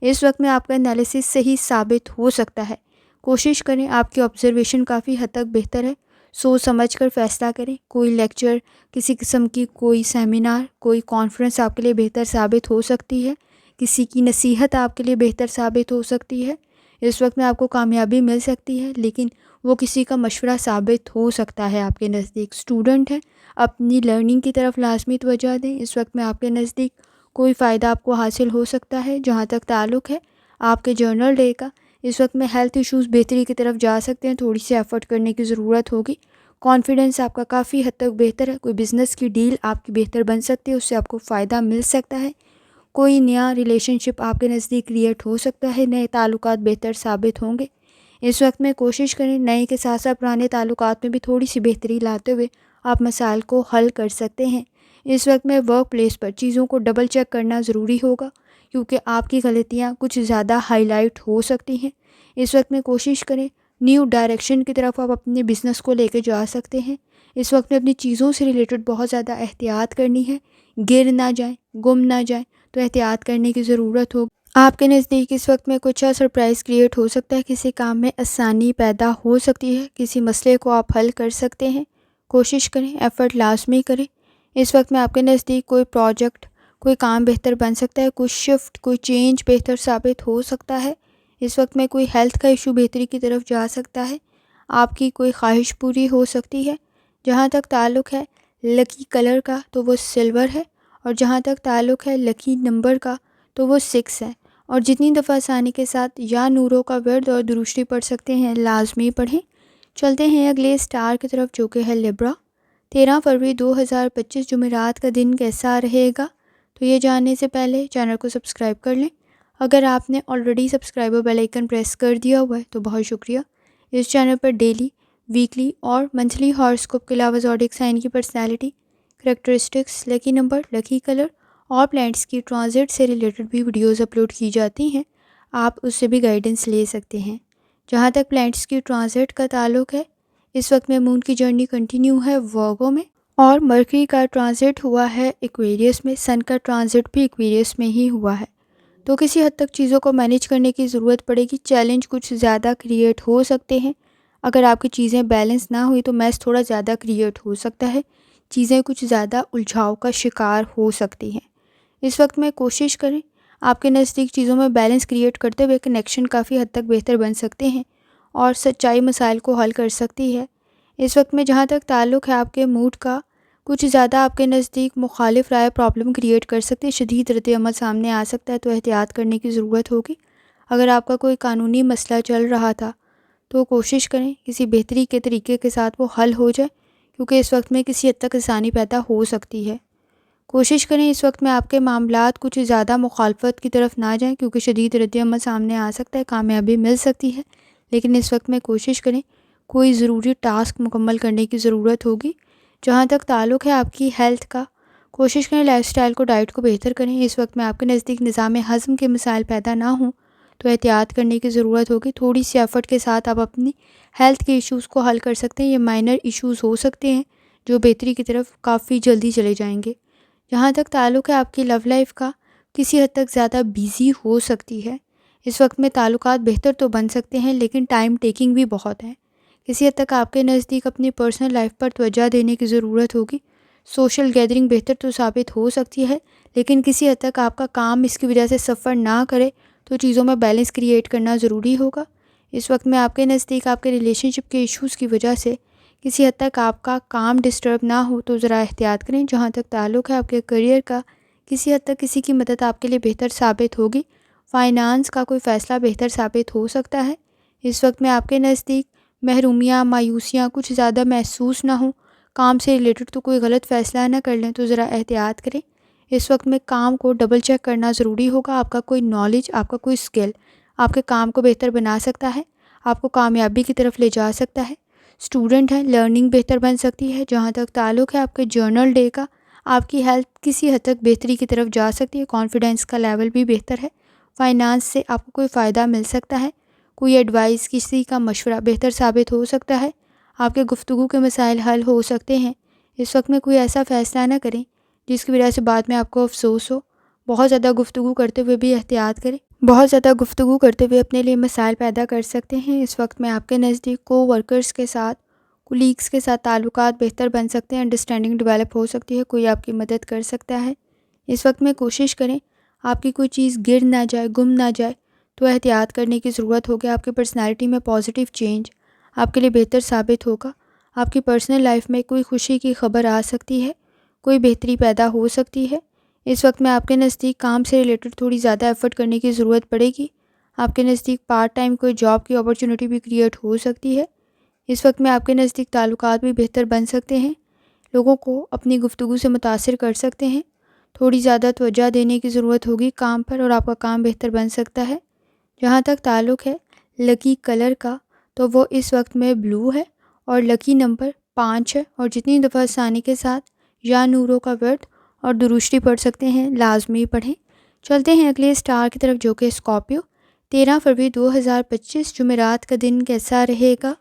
اس وقت میں آپ کا انالیسس صحیح ثابت ہو سکتا ہے، کوشش کریں آپ کی آبزرویشن کافی حد تک بہتر ہے، سوچ سمجھ کر فیصلہ کریں۔ کوئی لیکچر، کسی قسم کی کوئی سیمینار، کوئی کانفرنس آپ کے لیے بہتر ثابت ہو سکتی ہے، کسی کی نصیحت آپ کے لیے بہتر ثابت ہو سکتی ہے۔ اس وقت میں آپ کو کامیابی مل سکتی ہے، لیکن وہ کسی کا مشورہ ثابت ہو سکتا ہے آپ کے نزدیک۔ اسٹوڈنٹ ہیں، اپنی لرننگ کی طرف لازمی توجہ دیں۔ اس وقت میں آپ کے نزدیک کوئی فائدہ آپ کو حاصل ہو سکتا ہے۔ جہاں تک تعلق ہے آپ کے جرنل ڈے کا، اس وقت میں ہیلتھ ایشوز بہتری کی طرف جا سکتے ہیں، تھوڑی سی ایفرٹ کرنے کی ضرورت ہوگی۔ کانفیڈنس آپ کا کافی حد تک بہتر ہے، کوئی بزنس کی ڈیل آپ کی بہتر بن سکتی ہے، اس سے آپ کو فائدہ مل سکتا ہے۔ کوئی نیا ریلیشن شپ آپ کے نزدیک کریٹ ہو سکتا ہے، نئے تعلقات بہتر ثابت ہوں گے۔ اس وقت میں کوشش کریں نئے کے ساتھ ساتھ پرانے تعلقات میں بھی تھوڑی سی بہتری لاتے ہوئے آپ مسائل کو حل کر سکتے ہیں۔ اس وقت میں ورک پلیس پر چیزوں کو ڈبل چیک کرنا ضروری ہوگا، کیونکہ آپ کی غلطیاں کچھ زیادہ ہائی لائٹ ہو سکتی ہیں۔ اس وقت میں کوشش کریں نیو ڈائریکشن کی طرف آپ اپنے بزنس کو لے کے جا سکتے ہیں۔ اس وقت میں اپنی چیزوں سے ریلیٹڈ بہت زیادہ احتیاط کرنی ہے، گر نہ جائیں، گم نہ جائیں، تو احتیاط کرنے کی ضرورت ہوگی۔ آپ کے نزدیک اس وقت میں کچھ سرپرائز کریٹ ہو سکتا ہے، کسی کام میں آسانی پیدا ہو سکتی ہے، کسی مسئلے کو آپ حل کر سکتے ہیں۔ کوشش کریں، ایفرٹ لازمی کریں۔ اس وقت میں آپ کے نزدیک کوئی پروجیکٹ، کوئی کام بہتر بن سکتا ہے، کوئی شفٹ، کوئی چینج بہتر ثابت ہو سکتا ہے۔ اس وقت میں کوئی ہیلتھ کا ایشو بہتری کی طرف جا سکتا ہے، آپ کی کوئی خواہش پوری ہو سکتی ہے۔ جہاں تک تعلق ہے لکی کلر کا تو وہ سلور ہے، اور جہاں تک تعلق ہے لکی نمبر کا تو وہ 6 ہے۔ اور جتنی دفعہ آسانی کے ساتھ یا نوروں کا ورد اور دروشری پڑھ سکتے ہیں لازمی پڑھیں۔ چلتے ہیں اگلے اسٹار کی طرف جو کہ ہے لیبرا۔ 13 فروری 2025 جمعرات کا دن کیسا رہے گا؟ تو یہ جاننے سے پہلے چینل کو سبسکرائب کر لیں۔ اگر آپ نے already subscriber bell icon press کر دیا ہوا ہے تو بہت شکریہ۔ اس چینل پر ڈیلی، ویکلی اور منتھلی ہاراسکوپ کے علاوہ زوڈیک سائن کی personality, characteristics, lucky number, lucky colour اور پلانٹس کی ٹرانزٹ سے ریلیٹڈ بھی ویڈیوز اپلوڈ کی جاتی ہیں، آپ اس سے بھی گائیڈنس لے سکتے ہیں۔ جہاں تک پلانٹس کی ٹرانزٹ کا تعلق ہے، اس وقت میں مون کی جرنی کنٹینیو ہے ورگو میں، اور مرکری کا ٹرانزٹ ہوا ہے ایکویریس میں، سن کا ٹرانزٹ بھی ایکویریس میں ہی ہوا ہے۔ تو کسی حد تک چیزوں کو مینیج کرنے کی ضرورت پڑے گی، چیلنج کچھ زیادہ کریٹ ہو سکتے ہیں۔ اگر آپ کی چیزیں بیلنس نہ ہوئی تو میس تھوڑا زیادہ کریٹ ہو سکتا ہے، چیزیں کچھ زیادہ الجھاؤ کا شکار ہو سکتی ہیں۔ اس وقت میں کوشش کریں آپ کے نزدیک چیزوں میں بیلنس کریٹ کرتے ہوئے کنیکشن کافی حد تک بہتر بن سکتے ہیں، اور سچائی مسائل کو حل کر سکتی ہے۔ اس وقت میں جہاں تک تعلق ہے آپ کے موڈ کا، کچھ زیادہ آپ کے نزدیک مخالف رائے پرابلم کریٹ کر سکتے ہیں، شدید رد عمل سامنے آ سکتا ہے، تو احتیاط کرنے کی ضرورت ہوگی۔ اگر آپ کا کوئی قانونی مسئلہ چل رہا تھا تو کوشش کریں کسی بہتری کے طریقے کے ساتھ وہ حل ہو جائے، کیونکہ اس وقت میں کسی حد تک آسانی پیدا ہو سکتی ہے۔ کوشش کریں اس وقت میں آپ کے معاملات کچھ زیادہ مخالفت کی طرف نہ جائیں، کیونکہ شدید رد عمل سامنے آ سکتا ہے، کامیابی مل سکتی ہے، لیکن اس وقت میں کوشش کریں کوئی ضروری ٹاسک مکمل کرنے کی ضرورت ہوگی۔ جہاں تک تعلق ہے آپ کی ہیلتھ کا، کوشش کریں لائف سٹائل کو، ڈائٹ کو بہتر کریں۔ اس وقت میں آپ کے نزدیک نظام ہضم کے مسائل پیدا نہ ہوں تو احتیاط کرنے کی ضرورت ہوگی۔ تھوڑی سی ایفرٹ کے ساتھ آپ اپنی ہیلتھ کے ایشوز کو حل کر سکتے ہیں، یہ مائنر ایشوز ہو سکتے ہیں جو بہتری کی طرف کافی جلدی چلے جائیں گے۔ جہاں تک تعلق ہے آپ کی لو لائف کا، کسی حد تک زیادہ بیزی ہو سکتی ہے۔ اس وقت میں تعلقات بہتر تو بن سکتے ہیں لیکن ٹائم ٹیکنگ بھی بہت ہے۔ کسی حد تک آپ کے نزدیک اپنی پرسنل لائف پر توجہ دینے کی ضرورت ہوگی۔ سوشل گیدرنگ بہتر تو ثابت ہو سکتی ہے، لیکن کسی حد تک آپ کا کام اس کی وجہ سے سفر نہ کرے تو چیزوں میں بیلنس کریٹ کرنا ضروری ہوگا۔ اس وقت میں آپ کے نزدیک آپ کے ریلیشن شپ کے ایشوز کی وجہ سے کسی حد تک آپ کا کام ڈسٹرب نہ ہو تو ذرا احتیاط کریں۔ جہاں تک تعلق ہے آپ کے کریئر کا، کسی حد تک کسی کی مدد آپ کے لیے بہتر ثابت ہوگی۔ فائنانس کا کوئی فیصلہ بہتر ثابت ہو سکتا ہے۔ اس وقت میں آپ کے نزدیک محرومیاں، مایوسیاں کچھ زیادہ محسوس نہ ہوں۔ کام سے ریلیٹڈ تو کوئی غلط فیصلہ نہ کر لیں تو ذرا احتیاط کریں۔ اس وقت میں کام کو ڈبل چیک کرنا ضروری ہوگا۔ آپ کا کوئی نالج، آپ کا کوئی اسکل آپ کے کام کو بہتر بنا سکتا ہے، آپ کو کامیابی کی طرف لے جا سکتا ہے۔ اسٹوڈنٹ ہیں، لرننگ بہتر بن سکتی ہے۔ جہاں تک تعلق ہے آپ کے جرنل ڈے کا، آپ کی ہیلتھ کسی حد تک بہتری کی طرف جا سکتی ہے، کانفیڈنس کا لیول بھی بہتر ہے۔ فائنانس سے آپ کو کوئی فائدہ مل سکتا ہے، کوئی ایڈوائس، کسی کا مشورہ بہتر ثابت ہو سکتا ہے، آپ کے گفتگو کے مسائل حل ہو سکتے ہیں۔ اس وقت میں کوئی ایسا فیصلہ نہ کریں جس کی وجہ سے بعد میں آپ کو افسوس ہو۔ بہت زیادہ گفتگو کرتے ہوئے بھی احتیاط کریں، بہت زیادہ گفتگو کرتے ہوئے اپنے لیے مسائل پیدا کر سکتے ہیں۔ اس وقت میں آپ کے نزدیک کو ورکرز کے ساتھ، کولیگس کے ساتھ تعلقات بہتر بن سکتے ہیں، انڈرسٹینڈنگ ڈیولپ ہو سکتی ہے، کوئی آپ کی مدد کر سکتا ہے۔ اس وقت میں کوشش کریں آپ کی کوئی چیز گر نہ جائے، گم نہ جائے، تو احتیاط کرنے کی ضرورت ہوگی۔ آپ کی پرسنالٹی میں پازیٹیو چینج آپ کے لیے بہتر ثابت ہوگا۔ آپ کی پرسنل لائف میں کوئی خوشی کی خبر آ سکتی ہے، کوئی بہتری پیدا ہو سکتی ہے۔ اس وقت میں آپ کے نزدیک کام سے ریلیٹڈ تھوڑی زیادہ ایفرٹ کرنے کی ضرورت پڑے گی۔ آپ کے نزدیک پارٹ ٹائم کوئی جاب کی اپرچونٹی بھی کریٹ ہو سکتی ہے۔ اس وقت میں آپ کے نزدیک تعلقات بھی بہتر بن سکتے ہیں، لوگوں کو اپنی گفتگو سے متاثر کر سکتے ہیں۔ تھوڑی زیادہ توجہ دینے کی ضرورت ہوگی کام پر، اور آپ کا کام بہتر بن سکتا ہے۔ جہاں تک تعلق ہے لکی کلر کا، تو وہ اس وقت میں بلو ہے، اور لکی نمبر 5 ہے، اور جتنی دفعہ آسانی کے ساتھ یا نوروں کا ورد اور دروشری پڑھ سکتے ہیں لازمی پڑھیں۔ چلتے ہیں اگلے اسٹار کی طرف جو کہ اسکارپیو۔ 13 فروری 2025 جمعرات کا دن کیسا رہے گا؟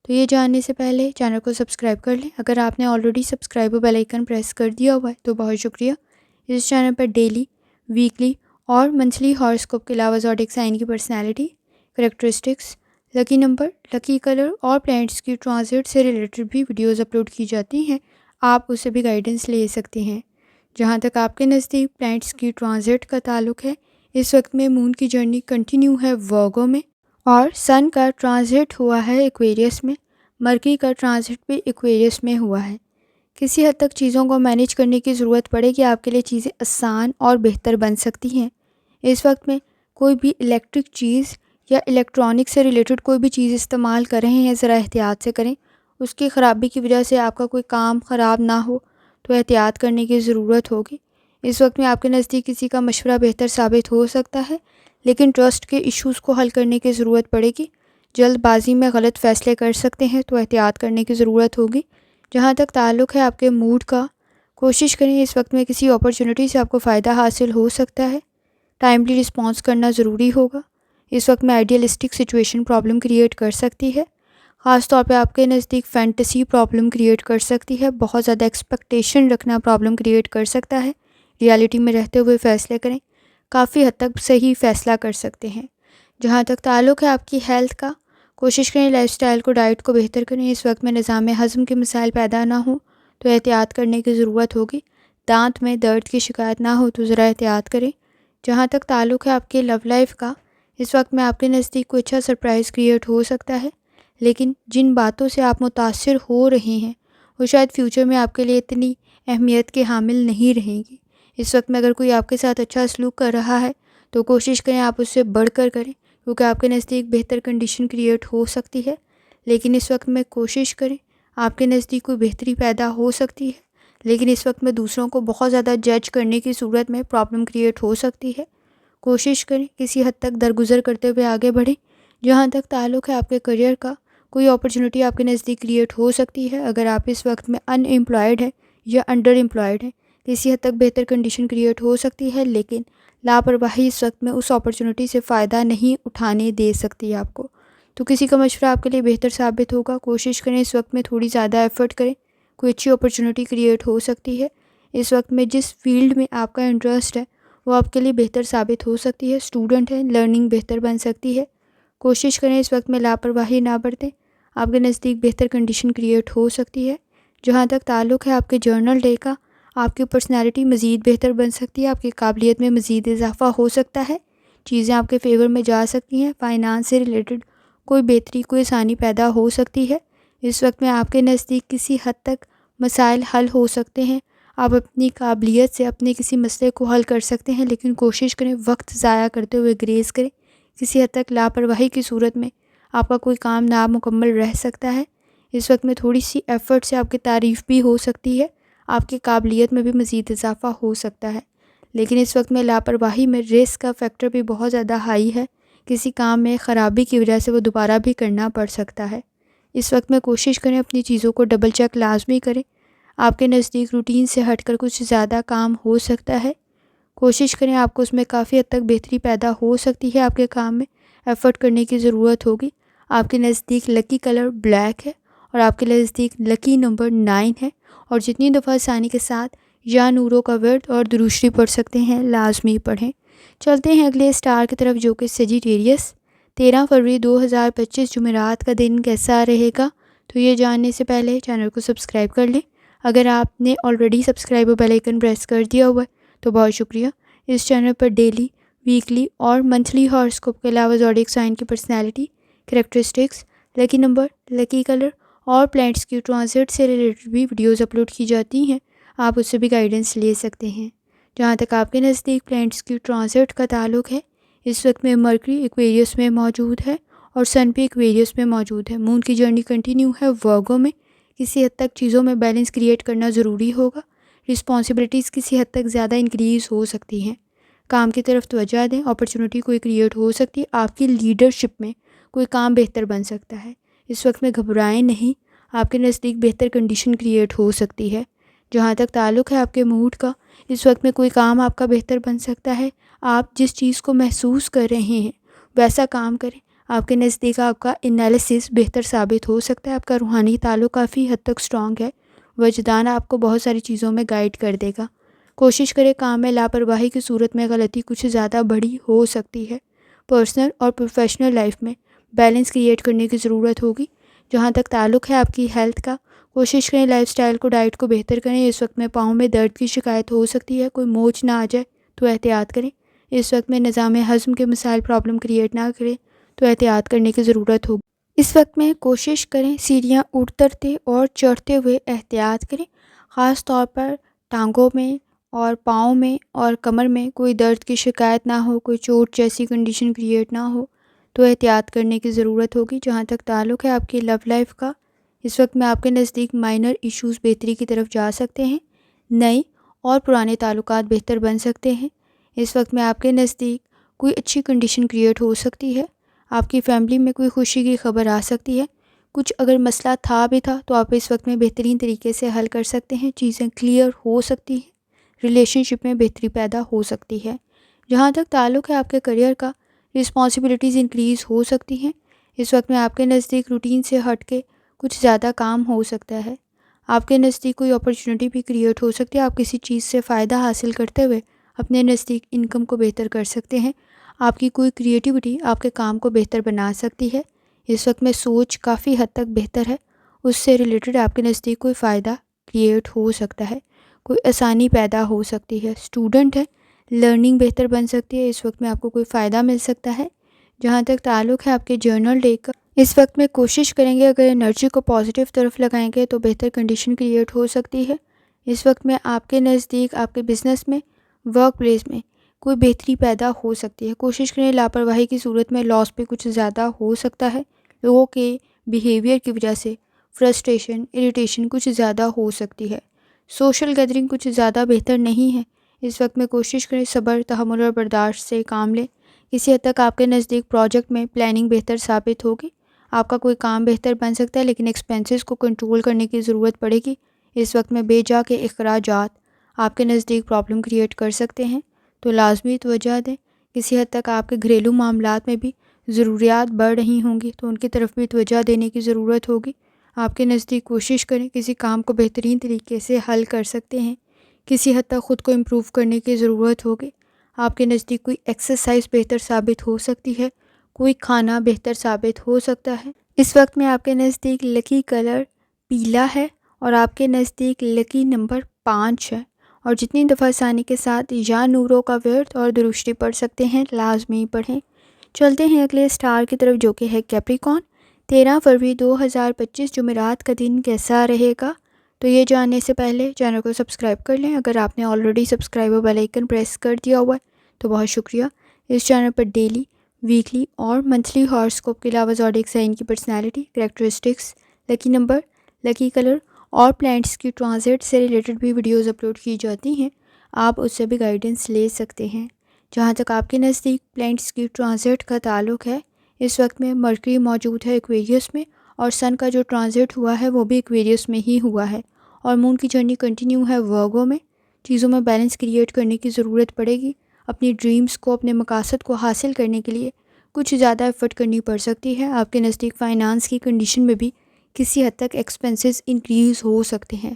تو یہ جاننے سے پہلے چینل کو سبسکرائب کر لیں۔ اگر آپ نے already subscribe bell icon press کر دیا ہوا ہے تو بہت شکریہ۔ اس چینل پر ڈیلی، ویکلی اور منتھلی ہاراسکوپ کے علاوہ زوڈیک سائن کی personality, characteristics, lucky number, lucky colour اور پلینٹس کی ٹرانزٹ سے ریلیٹڈ بھی ویڈیوز اپلوڈ کی جاتی ہیں، آپ اسے بھی گائیڈنس لے سکتے ہیں۔ جہاں تک آپ کے نزدیک پلینٹس کی ٹرانزٹ کا تعلق ہے، اس وقت میں مون کی جرنی کنٹینیو ہے ورگو میں، اور سن کا ٹرانزٹ ہوا ہے ایکویریس میں، مرکری کا ٹرانزٹ بھی ایکویریس میں ہوا ہے۔ کسی حد تک چیزوں کو مینیج کرنے کی ضرورت پڑے گی، آپ کے لیے چیزیں آسان اور بہتر بن سکتی ہیں۔ اس وقت میں کوئی بھی الیکٹرک چیز یا الیکٹرانک سے ریلیٹڈ کوئی بھی چیز استعمال کر رہے ہیں، ذرا احتیاط سے کریں۔ اس کی خرابی کی وجہ سے آپ کا کوئی کام خراب نہ ہو تو احتیاط کرنے کی ضرورت ہوگی۔ اس وقت میں آپ کے نزدیک کسی کا مشورہ بہتر ثابت ہو سکتا ہے، لیکن ٹرسٹ کے ایشوز کو حل کرنے کی ضرورت پڑے گی۔ جلد بازی میں غلط فیصلے کر سکتے ہیں تو احتیاط کرنے کی ضرورت ہوگی۔ جہاں تک تعلق ہے آپ کے موڈ کا، کوشش کریں اس وقت میں کسی اپرچونٹی سے آپ کو فائدہ حاصل ہو سکتا ہے۔ ٹائملی رسپانس کرنا ضروری ہوگا۔ اس وقت میں آئیڈیلسٹک سچویشن پرابلم کریٹ کر سکتی ہے، خاص طور پہ آپ کے نزدیک فینٹیسی پرابلم کریٹ کر سکتی ہے۔ بہت زیادہ ایکسپیکٹیشن رکھنا پرابلم کریٹ کر سکتا ہے۔ ریالٹی میں رہتے ہوئے فیصلے کریں، کافی حد تک صحیح فیصلہ کر سکتے ہیں۔ جہاں تک تعلق ہے آپ کی ہیلتھ کا، کوشش کریں لائف سٹائل کو، ڈائٹ کو بہتر کریں۔ اس وقت میں نظام ہضم کے مسائل پیدا نہ ہوں تو احتیاط کرنے کی ضرورت ہوگی۔ دانت میں درد کی شکایت نہ ہو تو ذرا احتیاط کریں۔ جہاں تک تعلق ہے آپ کے لو لائف کا، اس وقت میں آپ کے نزدیک کوئی اچھا سرپرائز کریٹ ہو سکتا ہے، لیکن جن باتوں سے آپ متاثر ہو رہے ہیں وہ شاید فیوچر میں آپ کے لیے اتنی اہمیت کے حامل نہیں رہیں گی۔ اس وقت میں اگر کوئی آپ کے ساتھ اچھا سلوک کر رہا ہے تو کوشش کریں آپ اس سے بڑھ کر کریں، کیونکہ آپ کے نزدیک بہتر کنڈیشن کریٹ ہو سکتی ہے۔ لیکن اس وقت میں کوشش کریں، آپ کے نزدیک کوئی بہتری پیدا ہو سکتی ہے، لیکن اس وقت میں دوسروں کو بہت زیادہ جج کرنے کی صورت میں پرابلم کریٹ ہو سکتی ہے۔ کوشش کریں کسی حد تک درگزر کرتے ہوئے آگے بڑھیں۔ جہاں تک تعلق ہے آپ کے کریئر کا، کوئی اپرچونٹی آپ کے نزدیک کریٹ ہو سکتی ہے۔ اگر آپ اس وقت میں ان امپلائڈ ہیں یا انڈر امپلائڈ ہیں، کسی حد تک بہتر کنڈیشن کریٹ ہو سکتی ہے، لیکن لاپرواہی اس وقت میں اس اپرچونٹی سے فائدہ نہیں اٹھانے دے سکتی آپ کو۔ تو کسی کا مشورہ آپ کے لیے بہتر ثابت ہوگا۔ کوشش کریں اس وقت میں تھوڑی زیادہ ایفرٹ کریں، کوئی اچھی اپرچونٹی کریٹ ہو سکتی ہے۔ اس وقت میں جس فیلڈ میں آپ کا انٹرسٹ ہے وہ آپ کے لیے بہتر ثابت ہو سکتی ہے۔ اسٹوڈنٹ ہیں، لرننگ بہتر بن سکتی ہے۔ کوشش کریں اس وقت میں لاپرواہی نہ برتیں، آپ کے نزدیک بہتر کنڈیشن کریٹ ہو سکتی ہے۔ جہاں تک تعلق ہے آپ کے جرنل ڈے کا، آپ کی پرسنالٹی مزید بہتر بن سکتی ہے، آپ کی قابلیت میں مزید اضافہ ہو سکتا ہے، چیزیں آپ کے فیور میں جا سکتی ہیں، فائنانس سے ریلیٹڈ کوئی بہتری، کوئی آسانی پیدا ہو سکتی ہے۔ اس وقت میں آپ کے نزدیک کسی حد تک مسائل حل ہو سکتے ہیں، آپ اپنی قابلیت سے اپنے کسی مسئلے کو حل کر سکتے ہیں، لیکن کوشش کریں وقت ضائع کرتے ہوئے گریز کریں۔ کسی حد تک لاپرواہی کی صورت میں آپ کا کوئی کام نامکمل رہ سکتا ہے۔ اس وقت میں تھوڑی سی ایفرٹ سے آپ کی تعریف بھی ہو سکتی ہے، آپ کی قابلیت میں بھی مزید اضافہ ہو سکتا ہے، لیکن اس وقت میں لاپرواہی میں رسک کا فیکٹر بھی بہت زیادہ ہائی ہے۔ کسی کام میں خرابی کی وجہ سے وہ دوبارہ بھی کرنا پڑ سکتا ہے۔ اس وقت میں کوشش کریں اپنی چیزوں کو ڈبل چیک لازمی کریں۔ آپ کے نزدیک روٹین سے ہٹ کر کچھ زیادہ کام ہو سکتا ہے، کوشش کریں، آپ کو اس میں کافی حد تک بہتری پیدا ہو سکتی ہے۔ آپ کے کام میں ایفرٹ کرنے کی ضرورت ہوگی۔ آپ کے نزدیک لکی کلر بلیک ہے اور آپ کے نزدیک لکی نمبر 9 ہے، اور جتنی دفعہ آسانی کے ساتھ یا نوروں کا ورد اور دروشری پڑھ سکتے ہیں لازمی پڑھیں۔ چلتے ہیں اگلے اسٹار کی طرف جو کہ سیجیٹیریس۔ 13 فروری 2025 جمعرات کا دن کیسا رہے گا؟ تو یہ جاننے سے پہلے چینل کو سبسکرائب کر لیں۔ اگر آپ نے already subscribe bell icon press کر دیا ہوا ہے تو بہت شکریہ۔ اس چینل پر ڈیلی، ویکلی اور منتھلی ہاراسکوپ کے علاوہ زوڈیک سائن کی personality, characteristics, lucky number, lucky colour اور پلینٹس کی ٹرانزٹ سے ریلیٹڈ بھی ویڈیوز اپلوڈ کی جاتی ہیں، آپ اس سے بھی گائیڈنس لے سکتے ہیں۔ جہاں تک آپ کے نزدیک پلینٹس کی ٹرانزٹ کا تعلق ہے، اس وقت میں مرکری ایکویریس میں موجود ہے اور سن بھی ایکویریس میں موجود ہے۔ مون کی جرنی کنٹینیو ہے ورگو میں۔ کسی حد تک چیزوں میں بیلنس کریٹ کرنا ضروری ہوگا۔ رسپانسبلٹیز کسی حد تک زیادہ انکریز ہو سکتی ہیں، کام کی طرف توجہ دیں، اپرچونٹی کوئی کریٹ ہو سکتی ہے، آپ کی لیڈرشپ میں کوئی کام بہتر بن سکتا ہے۔ اس وقت میں گھبرائیں نہیں، آپ کے نزدیک بہتر کنڈیشن کریٹ ہو سکتی ہے۔ جہاں تک تعلق ہے آپ کے موڈ کا، اس وقت میں کوئی کام آپ کا بہتر بن سکتا ہے. آپ جس چیز کو محسوس کر رہے ہیں ویسا کام کریں. آپ کے نزدیک آپ کا انالیسس بہتر ثابت ہو سکتا ہے. آپ کا روحانی تعلق کافی حد تک اسٹرانگ ہے. وجدان آپ کو بہت ساری چیزوں میں گائیڈ کر دے گا. کوشش کریں کام میں لاپرواہی کی صورت میں غلطی کچھ زیادہ بڑی ہو سکتی ہے. پرسنل اور پروفیشنل لائف میں بیلنس کریٹ کرنے کی ضرورت ہوگی. جہاں تک تعلق ہے آپ کی ہیلتھ کا، کوشش کریں لائف سٹائل کو، ڈائٹ کو بہتر کریں. اس وقت میں پاؤں میں درد کی شکایت ہو سکتی ہے. کوئی موچ نہ آ جائے تو احتیاط کریں. اس وقت میں نظام ہضم کے مسائل پرابلم کریٹ نہ کریں تو احتیاط کرنے کی ضرورت ہوگی. اس وقت میں کوشش کریں سیڑھیاں اترتے اور چڑھتے ہوئے احتیاط کریں. خاص طور پر ٹانگوں میں اور پاؤں میں اور کمر میں کوئی درد کی شکایت نہ ہو، کوئی چوٹ جیسی کنڈیشن کریٹ نہ ہو تو احتیاط کرنے کی ضرورت ہوگی. جہاں تک تعلق ہے آپ کی لو لائف کا، اس وقت میں آپ کے نزدیک مائنر ایشوز بہتری کی طرف جا سکتے ہیں. نئے اور پرانے تعلقات بہتر بن سکتے ہیں. اس وقت میں آپ کے نزدیک کوئی اچھی کنڈیشن کریٹ ہو سکتی ہے. آپ کی فیملی میں کوئی خوشی کی خبر آ سکتی ہے. کچھ اگر مسئلہ تھا بھی تھا تو آپ اس وقت میں بہترین طریقے سے حل کر سکتے ہیں. چیزیں کلیئر ہو سکتی ہیں. ریلیشن شپ میں بہتری پیدا ہو سکتی ہے. جہاں تک تعلق ہے آپ کے کریئر کا، رسپانسبلٹیز انکریز ہو سکتی ہیں. اس وقت میں آپ کے نزدیک روٹین سے ہٹ کے کچھ زیادہ کام ہو سکتا ہے. آپ کے نزدیک کوئی اپرچونٹی بھی کریٹ ہو سکتی ہے. آپ کسی چیز سے فائدہ حاصل کرتے ہوئے اپنے نزدیک انکم کو بہتر کر سکتے ہیں. آپ کی کوئی کریٹیوٹی آپ کے کام کو بہتر بنا سکتی ہے. اس وقت میں سوچ کافی حد تک بہتر ہے. اس سے ریلیٹڈ آپ کے نزدیک کوئی فائدہ کریٹ ہو سکتا ہے. کوئی آسانی پیدا ہو سکتی ہے. اسٹوڈنٹ ہے، لرننگ بہتر بن سکتی ہے. اس وقت میں آپ کو کوئی فائدہ مل سکتا ہے. جہاں تک تعلق ہے آپ کے جرنل ڈے کا، اس وقت میں کوشش کریں گے اگر انرجی کو پازیٹیو طرف لگائیں گے تو بہتر کنڈیشن کریٹ ہو سکتی ہے. اس وقت میں آپ کے نزدیک آپ کے بزنس میں، ورک پلیس میں کوئی بہتری پیدا ہو سکتی ہے. کوشش کریں لاپرواہی کی صورت میں لاس پہ کچھ زیادہ ہو سکتا ہے. لوگوں کے بیہیویئر کی وجہ سے فرسٹریشن، اریٹیشن کچھ زیادہ ہو سکتی ہے. سوشل گیدرنگ کچھ زیادہ بہتر نہیں ہے. اس وقت میں کوشش کریں صبر، تحمل اور برداشت سے کام لیں. کسی حد تک آپ کے نزدیک پروجیکٹ میں پلاننگ بہتر ثابت ہوگی. آپ کا کوئی کام بہتر بن سکتا ہے لیکن ایکسپینسز کو کنٹرول کرنے کی ضرورت پڑے گی. اس وقت میں بے جا کے اخراجات آپ کے نزدیک پرابلم کریٹ کر سکتے ہیں تو لازمی توجہ دیں. کسی حد تک آپ کے گھریلو معاملات میں بھی ضروریات بڑھ رہی ہوں گی تو ان کی طرف بھی توجہ دینے کی ضرورت ہوگی. آپ کے نزدیک کوشش کریں کسی کام کو بہترین طریقے سے حل کر سکتے ہیں. کسی حد تک خود کو امپروو کرنے کی ضرورت ہوگی. آپ کے نزدیک کوئی ایکسرسائز بہتر ثابت ہو سکتی ہے. کوئی کھانا بہتر ثابت ہو سکتا ہے. اس وقت میں آپ کے نزدیک لکی کلر پیلا ہے اور آپ کے نزدیک لکی نمبر 5 ہے. اور جتنی دفعہ آسانی کے ساتھ یا نوروں کا ورد اور درشتی پڑھ سکتے ہیں لازمی پڑھیں. چلتے ہیں اگلے سٹار کی طرف جو کہ ہے کیپریکون. 13 فروری 2025 جمعرات کا دن کیسا رہے گا؟ تو یہ جاننے سے پہلے چینل کو سبسکرائب کر لیں. اگر آپ نے already subscribe bell icon press کر دیا ہوا ہے تو بہت شکریہ. اس چینل پر ڈیلی، ویکلی اور منتھلی ہاراسکوپ کے علاوہ زوڈیک سائن کی personality, characteristics, lucky number, lucky colour اور پلانٹس کی ٹرانزٹ سے ریلیٹڈ بھی ویڈیوز اپلوڈ کی جاتی ہیں. آپ اس سے بھی گائیڈنس لے سکتے ہیں. جہاں تک آپ کے نزدیک پلانٹس کی ٹرانزٹ کا تعلق ہے، اس وقت میں مرکری موجود ہے ایکویریس میں اور سن کا جو ٹرانزٹ ہوا ہے وہ بھی ایکویریس میں ہی ہوا ہے اور مون کی جرنی کنٹینیو ہے ورگو میں. چیزوں میں بیلنس کریٹ کرنے کی ضرورت پڑے گی. اپنی ڈریمز کو، اپنے مقاصد کو حاصل کرنے کے لیے کچھ زیادہ ایفرٹ کرنی پڑ سکتی ہے. آپ کے نزدیک فائنانس کی کنڈیشن میں بھی کسی حد تک ایکسپینسز انکریز ہو سکتے ہیں.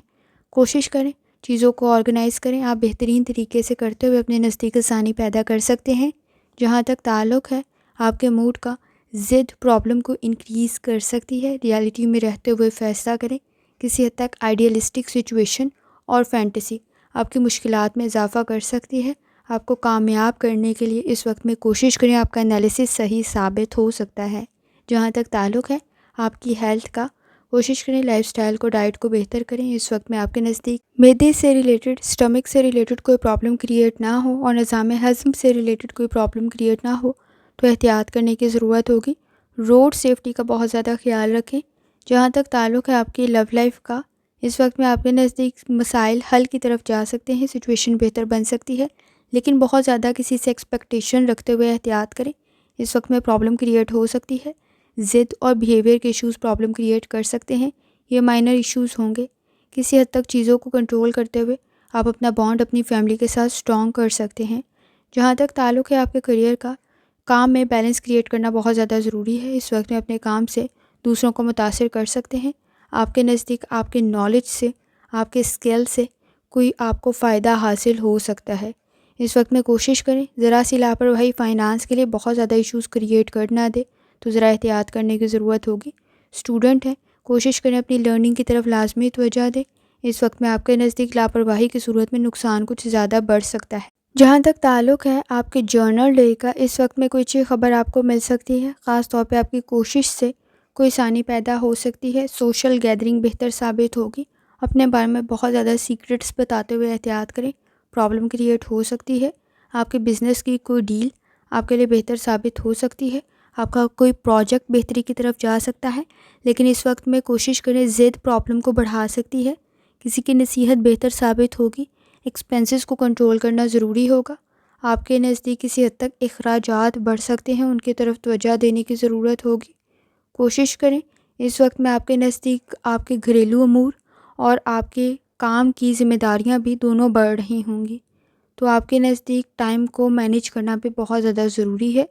کوشش کریں چیزوں کو آرگنائز کریں. آپ بہترین طریقے سے کرتے ہوئے اپنے نزدیک آسانی پیدا کر سکتے ہیں. جہاں تک تعلق ہے آپ کے موڈ کا، ضد پرابلم کو انکریز کر سکتی ہے. ریالٹی میں رہتے ہوئے فیصلہ کریں. کسی حد تک آئیڈیلسٹک سچویشن اور فینٹیسی آپ کی مشکلات میں اضافہ کر سکتی ہے. آپ کو کامیاب کرنے کے لیے اس وقت میں کوشش کریں. آپ کا انالیسس صحیح ثابت ہو سکتا ہے. جہاں تک تعلق ہے آپ کی ہیلتھ کا، کوشش کریں لائف سٹائل کو، ڈائٹ کو بہتر کریں. اس وقت میں آپ کے نزدیک معدے سے ریلیٹڈ، سٹمک سے ریلیٹڈ کوئی پرابلم کریٹ نہ ہو اور نظام ہضم سے ریلیٹڈ کوئی پرابلم کریٹ نہ ہو تو احتیاط کرنے کی ضرورت ہوگی. روڈ سیفٹی کا بہت زیادہ خیال رکھیں. جہاں تک تعلق ہے آپ کی لو لائف کا، اس وقت میں آپ کے نزدیک مسائل حل کی طرف جا سکتے ہیں. سچویشن بہتر بن سکتی ہے لیکن بہت زیادہ کسی سے ایکسپیکٹیشن رکھتے ہوئے احتیاط کریں. اس وقت میں پرابلم کریٹ ہو سکتی ہے. ضد اور بیہیویئر کے ایشوز پرابلم کریٹ کر سکتے ہیں. یہ مائنر ایشوز ہوں گے. کسی حد تک چیزوں کو کنٹرول کرتے ہوئے آپ اپنا بانڈ اپنی فیملی کے ساتھ اسٹرانگ کر سکتے ہیں۔ جہاں تک تعلق ہے آپ کے کریئر کا، کام میں بیلنس کریٹ کرنا بہت زیادہ ضروری ہے۔ اس وقت میں اپنے کام سے دوسروں کو متاثر کر سکتے ہیں۔ آپ کے نزدیک آپ کے نالج سے، آپ کے اسکل سے کوئی آپ کو فائدہ حاصل ہو سکتا ہے۔ اس وقت میں کوشش کریں ذرا سی لاپرواہی فائنانس کے لیے بہت زیادہ ایشوز کریٹ کر نہ دے، تو ذرا احتیاط کرنے کی ضرورت ہوگی۔ اسٹوڈنٹ ہیں، کوشش کریں اپنی لرننگ کی طرف لازمی توجہ دیں۔ اس وقت میں آپ کے نزدیک لاپرواہی کی صورت میں نقصان کچھ زیادہ بڑھ سکتا ہے۔ جہاں تک تعلق ہے آپ کے جرنل ڈے کا، اس وقت میں کوئی اچھی خبر آپ کو مل سکتی ہے، خاص طور پہ آپ کی کوشش سے کوئی آسانی پیدا ہو سکتی ہے۔ سوشل گیدرنگ بہتر ثابت ہوگی۔ اپنے بارے میں بہت زیادہ سیکرٹس بتاتے ہوئے احتیاط کریں، پرابلم کریٹ ہو سکتی ہے۔ آپ کے بزنس کی کوئی ڈیل آپ کے لیے بہتر ثابت ہو سکتی ہے۔ آپ کا کوئی پروجیکٹ بہتری کی طرف جا سکتا ہے، لیکن اس وقت میں کوشش کریں، ضد پرابلم کو بڑھا سکتی ہے۔ کسی کی نصیحت بہتر ثابت ہوگی۔ ایکسپینسز کو کنٹرول کرنا ضروری ہوگا۔ آپ کے نزدیک کسی حد تک اخراجات بڑھ سکتے ہیں، ان کی طرف توجہ دینے کی ضرورت ہوگی۔ کوشش کریں اس وقت میں آپ کے نزدیک آپ کے گھریلو امور اور آپ کے کام کی ذمہ داریاں بھی دونوں بڑھ رہی ہوں گی، تو آپ کے نزدیک ٹائم کو مینیج کرنا بھی بہت زیادہ ضروری ہے۔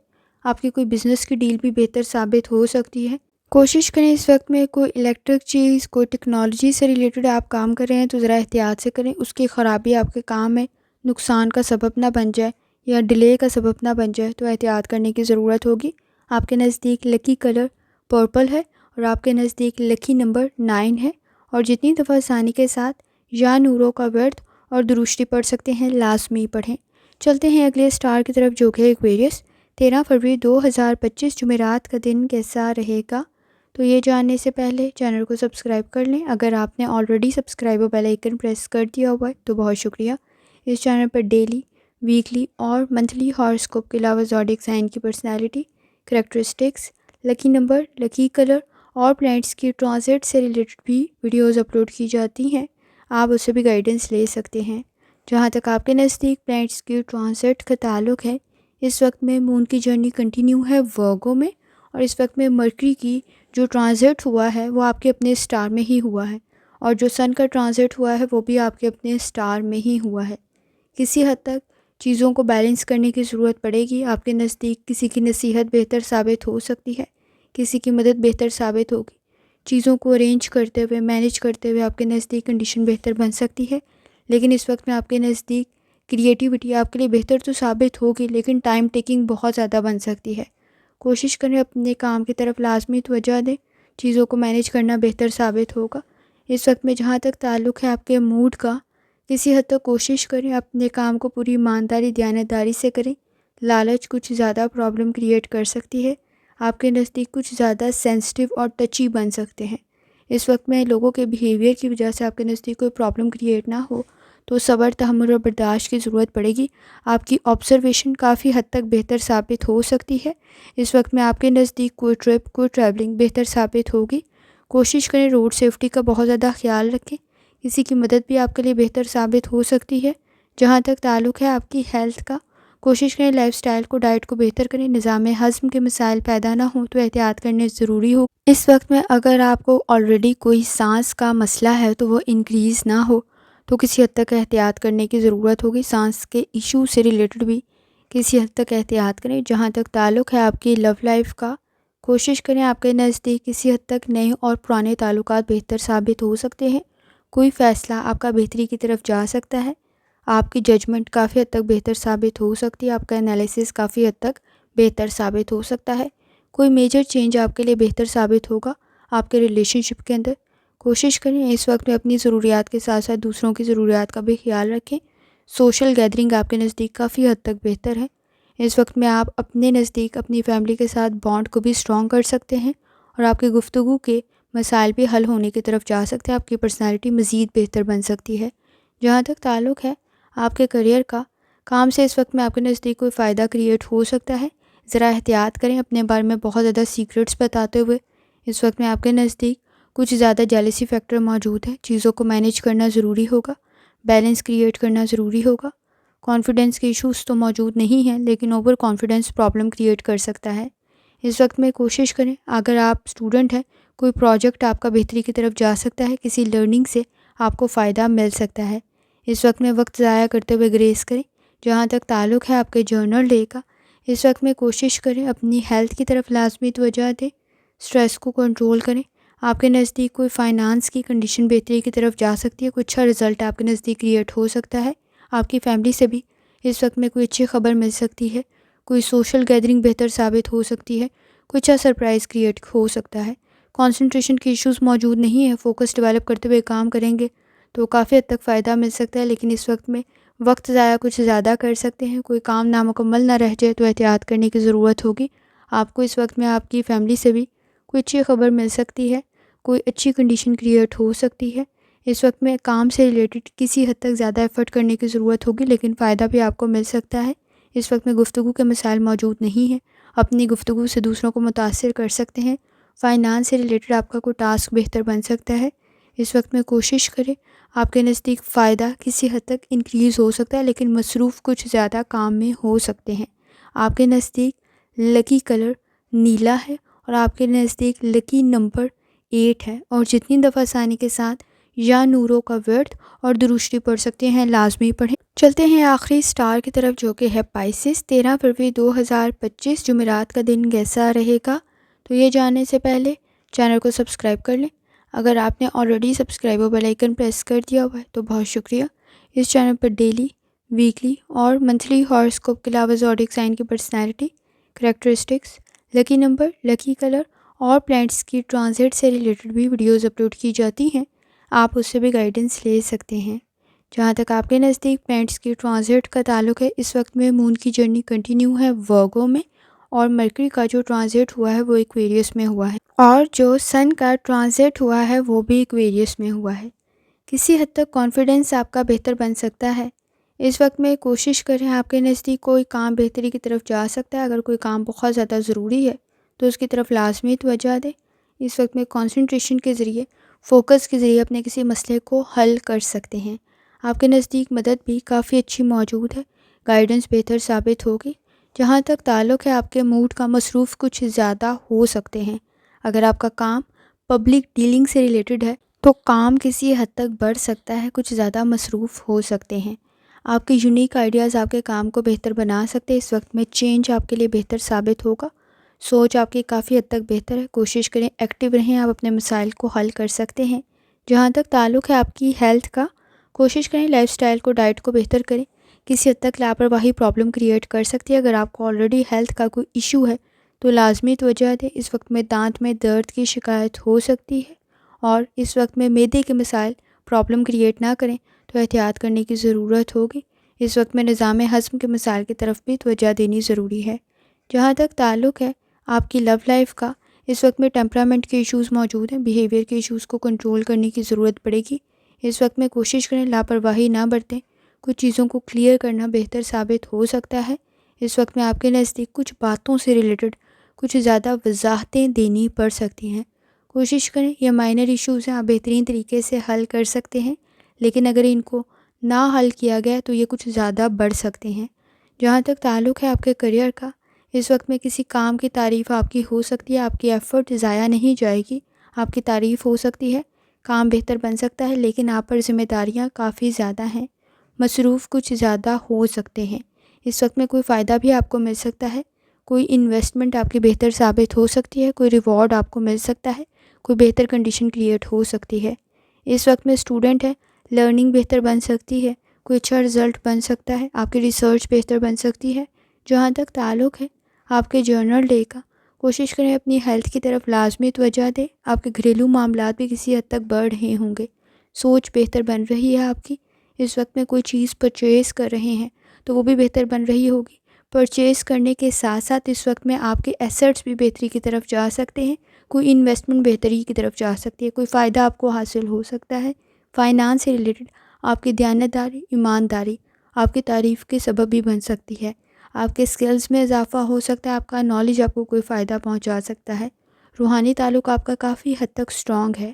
آپ کی کوئی بزنس کی ڈیل بھی بہتر ثابت ہو سکتی ہے۔ کوشش کریں اس وقت میں کوئی الیکٹرک چیز، کوئی ٹیکنالوجی سے ریلیٹڈ آپ کام کر رہے ہیں تو ذرا احتیاط سے کریں، اس کی خرابی آپ کے کام میں نقصان کا سبب نہ بن جائے یا ڈیلے کا سبب نہ بن جائے، تو احتیاط کرنے کی ضرورت ہوگی۔ آپ کے نزدیک لکی کلر پرپل ہے اور آپ کے نزدیک لکی نمبر 9 ہے، اور جتنی دفعہ آسانی کے ساتھ یا نوروں کا ورد اور درشتی پڑھ سکتے ہیں لازمی پڑھیں۔ چلتے ہیں اگلے اسٹار کی طرف جو کہ ایکویریس۔ 13 فروری 2025 جمعرات کا دن کیسا رہے گا؟ تو یہ جاننے سے پہلے چینل کو سبسکرائب کر لیں۔ اگر آپ نے آلریڈی سبسکرائب اور بیل آئیکن پریس کر دیا ہوا ہے تو بہت شکریہ۔ اس چینل پر ڈیلی، ویکلی اور منتھلی ہاراسکوپ کے علاوہ زوڈیک سائن کی personality, characteristics, lucky number, lucky colour اور پلانٹس کی ٹرانزٹ سے ریلیٹڈ بھی ویڈیوز اپلوڈ کی جاتی ہیں، آپ اس سے بھی گائیڈنس لے سکتے ہیں۔ جہاں تک آپ کے نزدیک پلانٹس کی ٹرانزٹ کا تعلق ہے، اس وقت میں مون کی جرنی کنٹینیو ہے ورگو میں، اور اس وقت میں مرکری کی جو ٹرانزٹ ہوا ہے وہ آپ کے اپنے اسٹار میں ہی ہوا ہے، اور جو سن کا ٹرانزٹ ہوا ہے وہ بھی آپ کے اپنے اسٹار میں ہی ہوا ہے۔ کسی حد تک چیزوں کو بیلنس کرنے کی ضرورت پڑے گی۔ آپ کے نزدیک کسی کی نصیحت بہتر ثابت ہو سکتی ہے، کسی کی مدد بہتر ثابت ہوگی۔ چیزوں کو ارینج کرتے ہوئے، مینیج کرتے ہوئے آپ کے نزدیک کنڈیشن بہتر بن سکتی ہے، لیکن اس وقت میں آپ کے نزدیک کریٹیوٹی آپ کے لیے بہتر تو ثابت ہوگی، لیکن ٹائم ٹیکنگ بہت زیادہ بن سکتی ہے۔ کوشش کریں اپنے کام کی طرف لازمی توجہ دیں، چیزوں کو مینیج کرنا بہتر ثابت ہوگا۔ اس وقت میں جہاں تک تعلق ہے آپ کے موڈ کا، کسی حد تک کوشش کریں اپنے کام کو پوری ایمانداری، دیانتداری سے کریں۔ لالچ کچھ زیادہ پرابلم کریٹ کر سکتی ہے۔ آپ کے نزدیک کچھ زیادہ سینسٹیو اور ٹچی بن سکتے ہیں۔ اس وقت میں لوگوں کے بیہیویئر کی وجہ سے آپ کے نزدیک کوئی پرابلم کریٹ نہ ہو تو صبر، تحمل اور برداشت کی ضرورت پڑے گی۔ آپ کی آبزرویشن کافی حد تک بہتر ثابت ہو سکتی ہے۔ اس وقت میں آپ کے نزدیک کوئی ٹرپ، کوئی ٹریولنگ بہتر ثابت ہوگی۔ کوشش کریں روڈ سیفٹی کا بہت زیادہ خیال رکھیں۔ کسی کی مدد بھی آپ کے لیے بہتر ثابت ہو سکتی ہے۔ جہاں تک تعلق ہے آپ کی ہیلتھ کا، کوشش کریں لائف سٹائل کو، ڈائٹ کو بہتر کریں، نظام ہضم کے مسائل پیدا نہ ہوں تو احتیاط کرنے ضروری ہو۔ اس وقت میں اگر آپ کو آلریڈی کوئی سانس کا مسئلہ ہے تو وہ انکریز نہ ہو تو کسی حد تک احتیاط کرنے کی ضرورت ہوگی۔ سانس کے ایشو سے ریلیٹڈ بھی کسی حد تک احتیاط کریں۔ جہاں تک تعلق ہے آپ کی لو لائف کا، کوشش کریں آپ کے نزدیک کسی حد تک نئے اور پرانے تعلقات بہتر ثابت ہو سکتے ہیں۔ کوئی فیصلہ آپ کا بہتری کی طرف جا سکتا ہے۔ آپ کی ججمنٹ کافی حد تک بہتر ثابت ہو سکتی ہے۔ آپ کا انالیسس کافی حد تک بہتر ثابت ہو سکتا ہے۔ کوئی میجر چینج آپ کے لیے بہتر ثابت ہوگا آپ کے ریلیشن شپ کے اندر۔ کوشش کریں اس وقت میں اپنی ضروریات کے ساتھ ساتھ دوسروں کی ضروریات کا بھی خیال رکھیں۔ سوشل گیدرنگ آپ کے نزدیک کافی حد تک بہتر ہے۔ اس وقت میں آپ اپنے نزدیک اپنی فیملی کے ساتھ بانڈ کو بھی اسٹرانگ کر سکتے ہیں، اور آپ کی گفتگو کے مسائل بھی حل ہونے کی طرف جا سکتے ہیں۔ آپ کی پرسنالٹی مزید بہتر بن سکتی ہے۔ جہاں تک تعلق ہے آپ کے کریئر کا، کام سے اس وقت میں آپ کے نزدیک کوئی فائدہ کریٹ ہو سکتا ہے۔ ذرا احتیاط کریں اپنے بارے میں بہت زیادہ سیکرٹس بتاتے ہوئے۔ اس وقت میں آپ کے نزدیک کچھ زیادہ جیلسی فیکٹر موجود ہے۔ چیزوں کو مینیج کرنا ضروری ہوگا، بیلنس کریٹ کرنا ضروری ہوگا۔ کانفیڈنس کے ایشوز تو موجود نہیں ہیں، لیکن اوور کانفیڈنس پرابلم کریٹ کر سکتا ہے۔ اس وقت میں کوشش کریں، اگر آپ اسٹوڈنٹ ہیں، کوئی پروجیکٹ آپ کا بہتری کی طرف جا سکتا ہے، کسی لرننگ سے آپ کو فائدہ مل سکتا ہے۔ اس وقت میں وقت ضائع کرتے ہوئے گریز کریں۔ جہاں تک تعلق ہے آپ کے جرنل ڈے کا، اس وقت میں کوشش کریں اپنی ہیلتھ کی طرف لازمی توجہ دیں، سٹریس کو کنٹرول کریں۔ آپ کے نزدیک کوئی فائنانس کی کنڈیشن بہتری کی طرف جا سکتی ہے، کوئی اچھا رزلٹ آپ کے نزدیک کریٹ ہو سکتا ہے۔ آپ کی فیملی سے بھی اس وقت میں کوئی اچھی خبر مل سکتی ہے، کوئی سوشل گیدرنگ بہتر ثابت ہو سکتی ہے، کوئی اچھا سرپرائز کریٹ ہو سکتا ہے۔ کنسنٹریشن کے ایشوز موجود نہیں ہے، فوکس ڈیولپ کرتے ہوئے کام کریں گے تو کافی حد تک فائدہ مل سکتا ہے، لیکن اس وقت میں وقت ضائع کچھ زیادہ کر سکتے ہیں، کوئی کام نامکمل نہ رہ جائے تو احتیاط کرنے کی ضرورت ہوگی۔ آپ کو اس وقت میں آپ کی فیملی سے بھی کوئی اچھی خبر مل سکتی ہے، کوئی اچھی کنڈیشن کریٹ ہو سکتی ہے۔ اس وقت میں کام سے ریلیٹڈ کسی حد تک زیادہ ایفرٹ کرنے کی ضرورت ہوگی، لیکن فائدہ بھی آپ کو مل سکتا ہے۔ اس وقت میں گفتگو کے مسائل موجود نہیں ہیں، اپنی گفتگو سے دوسروں کو متاثر کر سکتے ہیں۔ فائنانس سے ریلیٹڈ آپ کا کوئی ٹاسک بہتر بن سکتا ہے۔ اس وقت میں کوشش کریں، آپ کے نزدیک فائدہ کسی حد تک انکریز ہو سکتا ہے، لیکن مصروف کچھ زیادہ کام میں ہو سکتے ہیں۔ آپ کے نزدیک لکی کلر نیلا ہے اور آپ کے نزدیک لکی نمبر 8 ہے، اور جتنی دفعہ آسانی کے ساتھ یا نوروں کا ورد اور درود شریف پڑھ سکتے ہیں لازمی پڑھیں۔ چلتے ہیں آخری سٹار کی طرف جو کہ ہے پائسس۔ 13 فروری 2025 جمعرات کا دن کیسا رہے گا؟ تو یہ جاننے سے پہلے چینل کو سبسکرائب کر لیں۔ اگر آپ نے آلریڈی سبسکرائب اور بیل آئیکن پریس کر دیا ہوا ہے تو بہت شکریہ۔ اس چینل پر ڈیلی، ویکلی اور منتھلی ہاراسکوپ کے علاوہ زوڈیک سائن کی personality, characteristics, lucky number, lucky colour اور پلانٹس کی ٹرانزٹ سے ریلیٹڈ بھی ویڈیوز اپلوڈ کی جاتی ہیں، آپ اس سے بھی گائیڈنس لے سکتے ہیں۔ جہاں تک آپ کے نزدیک پلانٹس کی ٹرانزٹ کا تعلق ہے، اس وقت میں مون کی جرنی کنٹینیو ہے ورگو میں، اور مرکری کا جو ٹرانزٹ ہوا ہے وہ ایکویریس میں ہوا ہے، اور جو سن کا ٹرانزٹ ہوا ہے وہ بھی ایکویریس میں ہوا ہے۔ کسی حد تک کانفیڈنس آپ کا بہتر بن سکتا ہے۔ اس وقت میں کوشش کریں، آپ کے نزدیک کوئی کام بہتری کی طرف جا سکتا ہے۔ اگر کوئی کام بہت زیادہ ضروری ہے تو اس کی طرف لازمی توجہ دیں۔ اس وقت میں کنسنٹریشن کے ذریعے، فوکس کے ذریعے اپنے کسی مسئلے کو حل کر سکتے ہیں۔ آپ کے نزدیک مدد بھی کافی اچھی موجود ہے، گائیڈنس بہتر ثابت ہوگی۔ جہاں تک تعلق ہے آپ کے موڈ کا، مصروف کچھ زیادہ ہو سکتے ہیں۔ اگر آپ کا کام پبلک ڈیلنگ سے ریلیٹڈ ہے تو کام کسی حد تک بڑھ سکتا ہے، کچھ زیادہ مصروف ہو سکتے ہیں۔ آپ کے یونیک آئیڈیاز آپ کے کام کو بہتر بنا سکتے ہیں۔ اس وقت میں چینج آپ کے لیے بہتر ثابت ہوگا۔ سوچ آپ کی کافی حد تک بہتر ہے، کوشش کریں ایکٹیو رہیں، آپ اپنے مسائل کو حل کر سکتے ہیں۔ جہاں تک تعلق ہے آپ کی ہیلتھ کا، کوشش کریں لائف سٹائل کو، ڈائٹ کو بہتر کریں۔ کسی حد تک لاپرواہی پرابلم کریٹ کر سکتی ہے۔ اگر آپ کو آلریڈی ہیلتھ کا کوئی ایشو ہے تو لازمی توجہ دیں۔ اس وقت میں دانت میں درد کی شکایت ہو سکتی ہے، اور اس وقت میں معدے کے مسائل پرابلم کریٹ نہ کریں تو احتیاط کرنے کی ضرورت ہوگی۔ اس وقت میں نظام ہضم کے مسائل کی طرف بھی توجہ دینی ضروری ہے۔ جہاں تک تعلق ہے آپ کی لو لائف کا، اس وقت میں ٹیمپرامنٹ کے ایشوز موجود ہیں، بیہیویئر کے ایشوز کو کنٹرول کرنے کی ضرورت پڑے گی۔ اس وقت میں کوشش کریں لاپرواہی نہ برتیں، کچھ چیزوں کو کلیئر کرنا بہتر ثابت ہو سکتا ہے۔ اس وقت میں آپ کے نزدیک کچھ باتوں سے ریلیٹڈ کچھ زیادہ وضاحتیں دینی پڑ سکتی ہیں۔ کوشش کریں، یہ مائنر ایشوز ہیں، آپ بہترین طریقے سے حل کر سکتے ہیں، لیکن اگر ان کو نہ حل کیا گیا تو یہ کچھ زیادہ بڑھ سکتے ہیں۔ جہاں تک تعلق ہے آپ کے کریئر کا، اس وقت میں کسی کام کی تعریف آپ کی ہو سکتی ہے، آپ کی ایفرٹ ضائع نہیں جائے گی، آپ کی تعریف ہو سکتی ہے، کام بہتر بن سکتا ہے، لیکن آپ پر ذمہ داریاں کافی زیادہ ہیں، مصروف کچھ زیادہ ہو سکتے ہیں۔ اس وقت میں کوئی فائدہ بھی آپ کو مل سکتا ہے، کوئی انویسٹمنٹ آپ کی بہتر ثابت ہو سکتی ہے، کوئی ریوارڈ آپ کو مل سکتا ہے، کوئی بہتر کنڈیشن کریٹ ہو سکتی ہے۔ اس وقت میں اسٹوڈنٹ ہے، لرننگ بہتر بن سکتی ہے، کوئی اچھا رزلٹ بن سکتا ہے، آپ کی ریسرچ بہتر بن سکتی ہے۔ جہاں تک تعلق ہے آپ کے جرنل ڈے کا، کوشش کریں اپنی ہیلتھ کی طرف لازمی توجہ دیں۔ آپ کے گھریلو معاملات بھی کسی حد تک بڑھ رہے ہوں گے، سوچ بہتر بن رہی ہے آپ کی۔ اس وقت میں کوئی چیز پرچیز کر رہے ہیں تو وہ بھی بہتر بن رہی ہوگی۔ پرچیز کرنے کے ساتھ ساتھ اس وقت میں آپ کے ایسٹس بھی بہتری کی طرف جا سکتے ہیں، کوئی انویسٹمنٹ بہتری کی طرف جا سکتی ہے، کوئی فائدہ آپ کو حاصل ہو سکتا ہے۔ فائنانس سے ریلیٹڈ آپ کی دیانتداری، ایمانداری آپ کی تعریف کے سبب بھی بن سکتی ہے۔ آپ کے سکلز میں اضافہ ہو سکتا ہے، آپ کا نالج آپ کو کوئی فائدہ پہنچا سکتا ہے۔ روحانی تعلق آپ کا کافی حد تک سٹرانگ ہے۔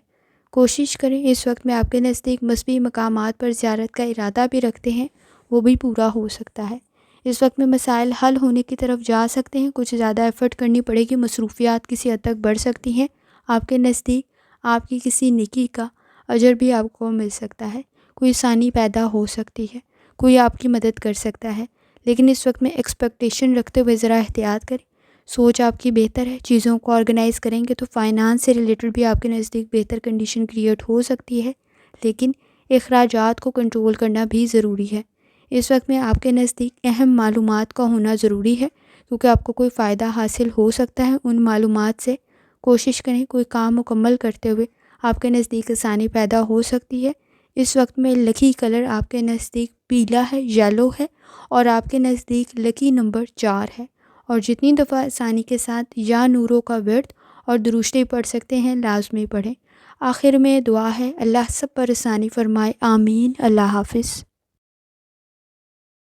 کوشش کریں، اس وقت میں آپ کے نزدیک مذہبی مقامات پر زیارت کا ارادہ بھی رکھتے ہیں، وہ بھی پورا ہو سکتا ہے۔ اس وقت میں مسائل حل ہونے کی طرف جا سکتے ہیں، کچھ زیادہ ایفرٹ کرنی پڑے گی، مصروفیات کسی حد تک بڑھ سکتی ہیں۔ آپ کے نزدیک آپ کی کسی نیکی کا اجر بھی آپ کو مل سکتا ہے، کوئی آسانی پیدا ہو سکتی ہے، کوئی آپ کی مدد کر سکتا ہے، لیکن اس وقت میں ایکسپیکٹیشن رکھتے ہوئے ذرا احتیاط کریں۔ سوچ آپ کی بہتر ہے، چیزوں کو آرگنائز کریں گے تو فائنانس سے ریلیٹڈ بھی آپ کے نزدیک بہتر کنڈیشن کریٹ ہو سکتی ہے، لیکن اخراجات کو کنٹرول کرنا بھی ضروری ہے۔ اس وقت میں آپ کے نزدیک اہم معلومات کا ہونا ضروری ہے، کیونکہ آپ کو کوئی فائدہ حاصل ہو سکتا ہے ان معلومات سے۔ کوشش کریں کوئی کام مکمل کرتے ہوئے آپ کے نزدیک آسانی پیدا ہو سکتی ہے۔ اس وقت میں لکی کلر آپ کے نزدیک پیلا ہے، یلو ہے، اور آپ کے نزدیک لکی نمبر 4 ہے۔ اور جتنی دفعہ آسانی کے ساتھ یا نوروں کا ورد اور درود شریف پڑھ سکتے ہیں لازمی پڑھیں۔ آخر میں دعا ہے، اللہ سب پر آسانی فرمائے، آمین۔ اللہ حافظ۔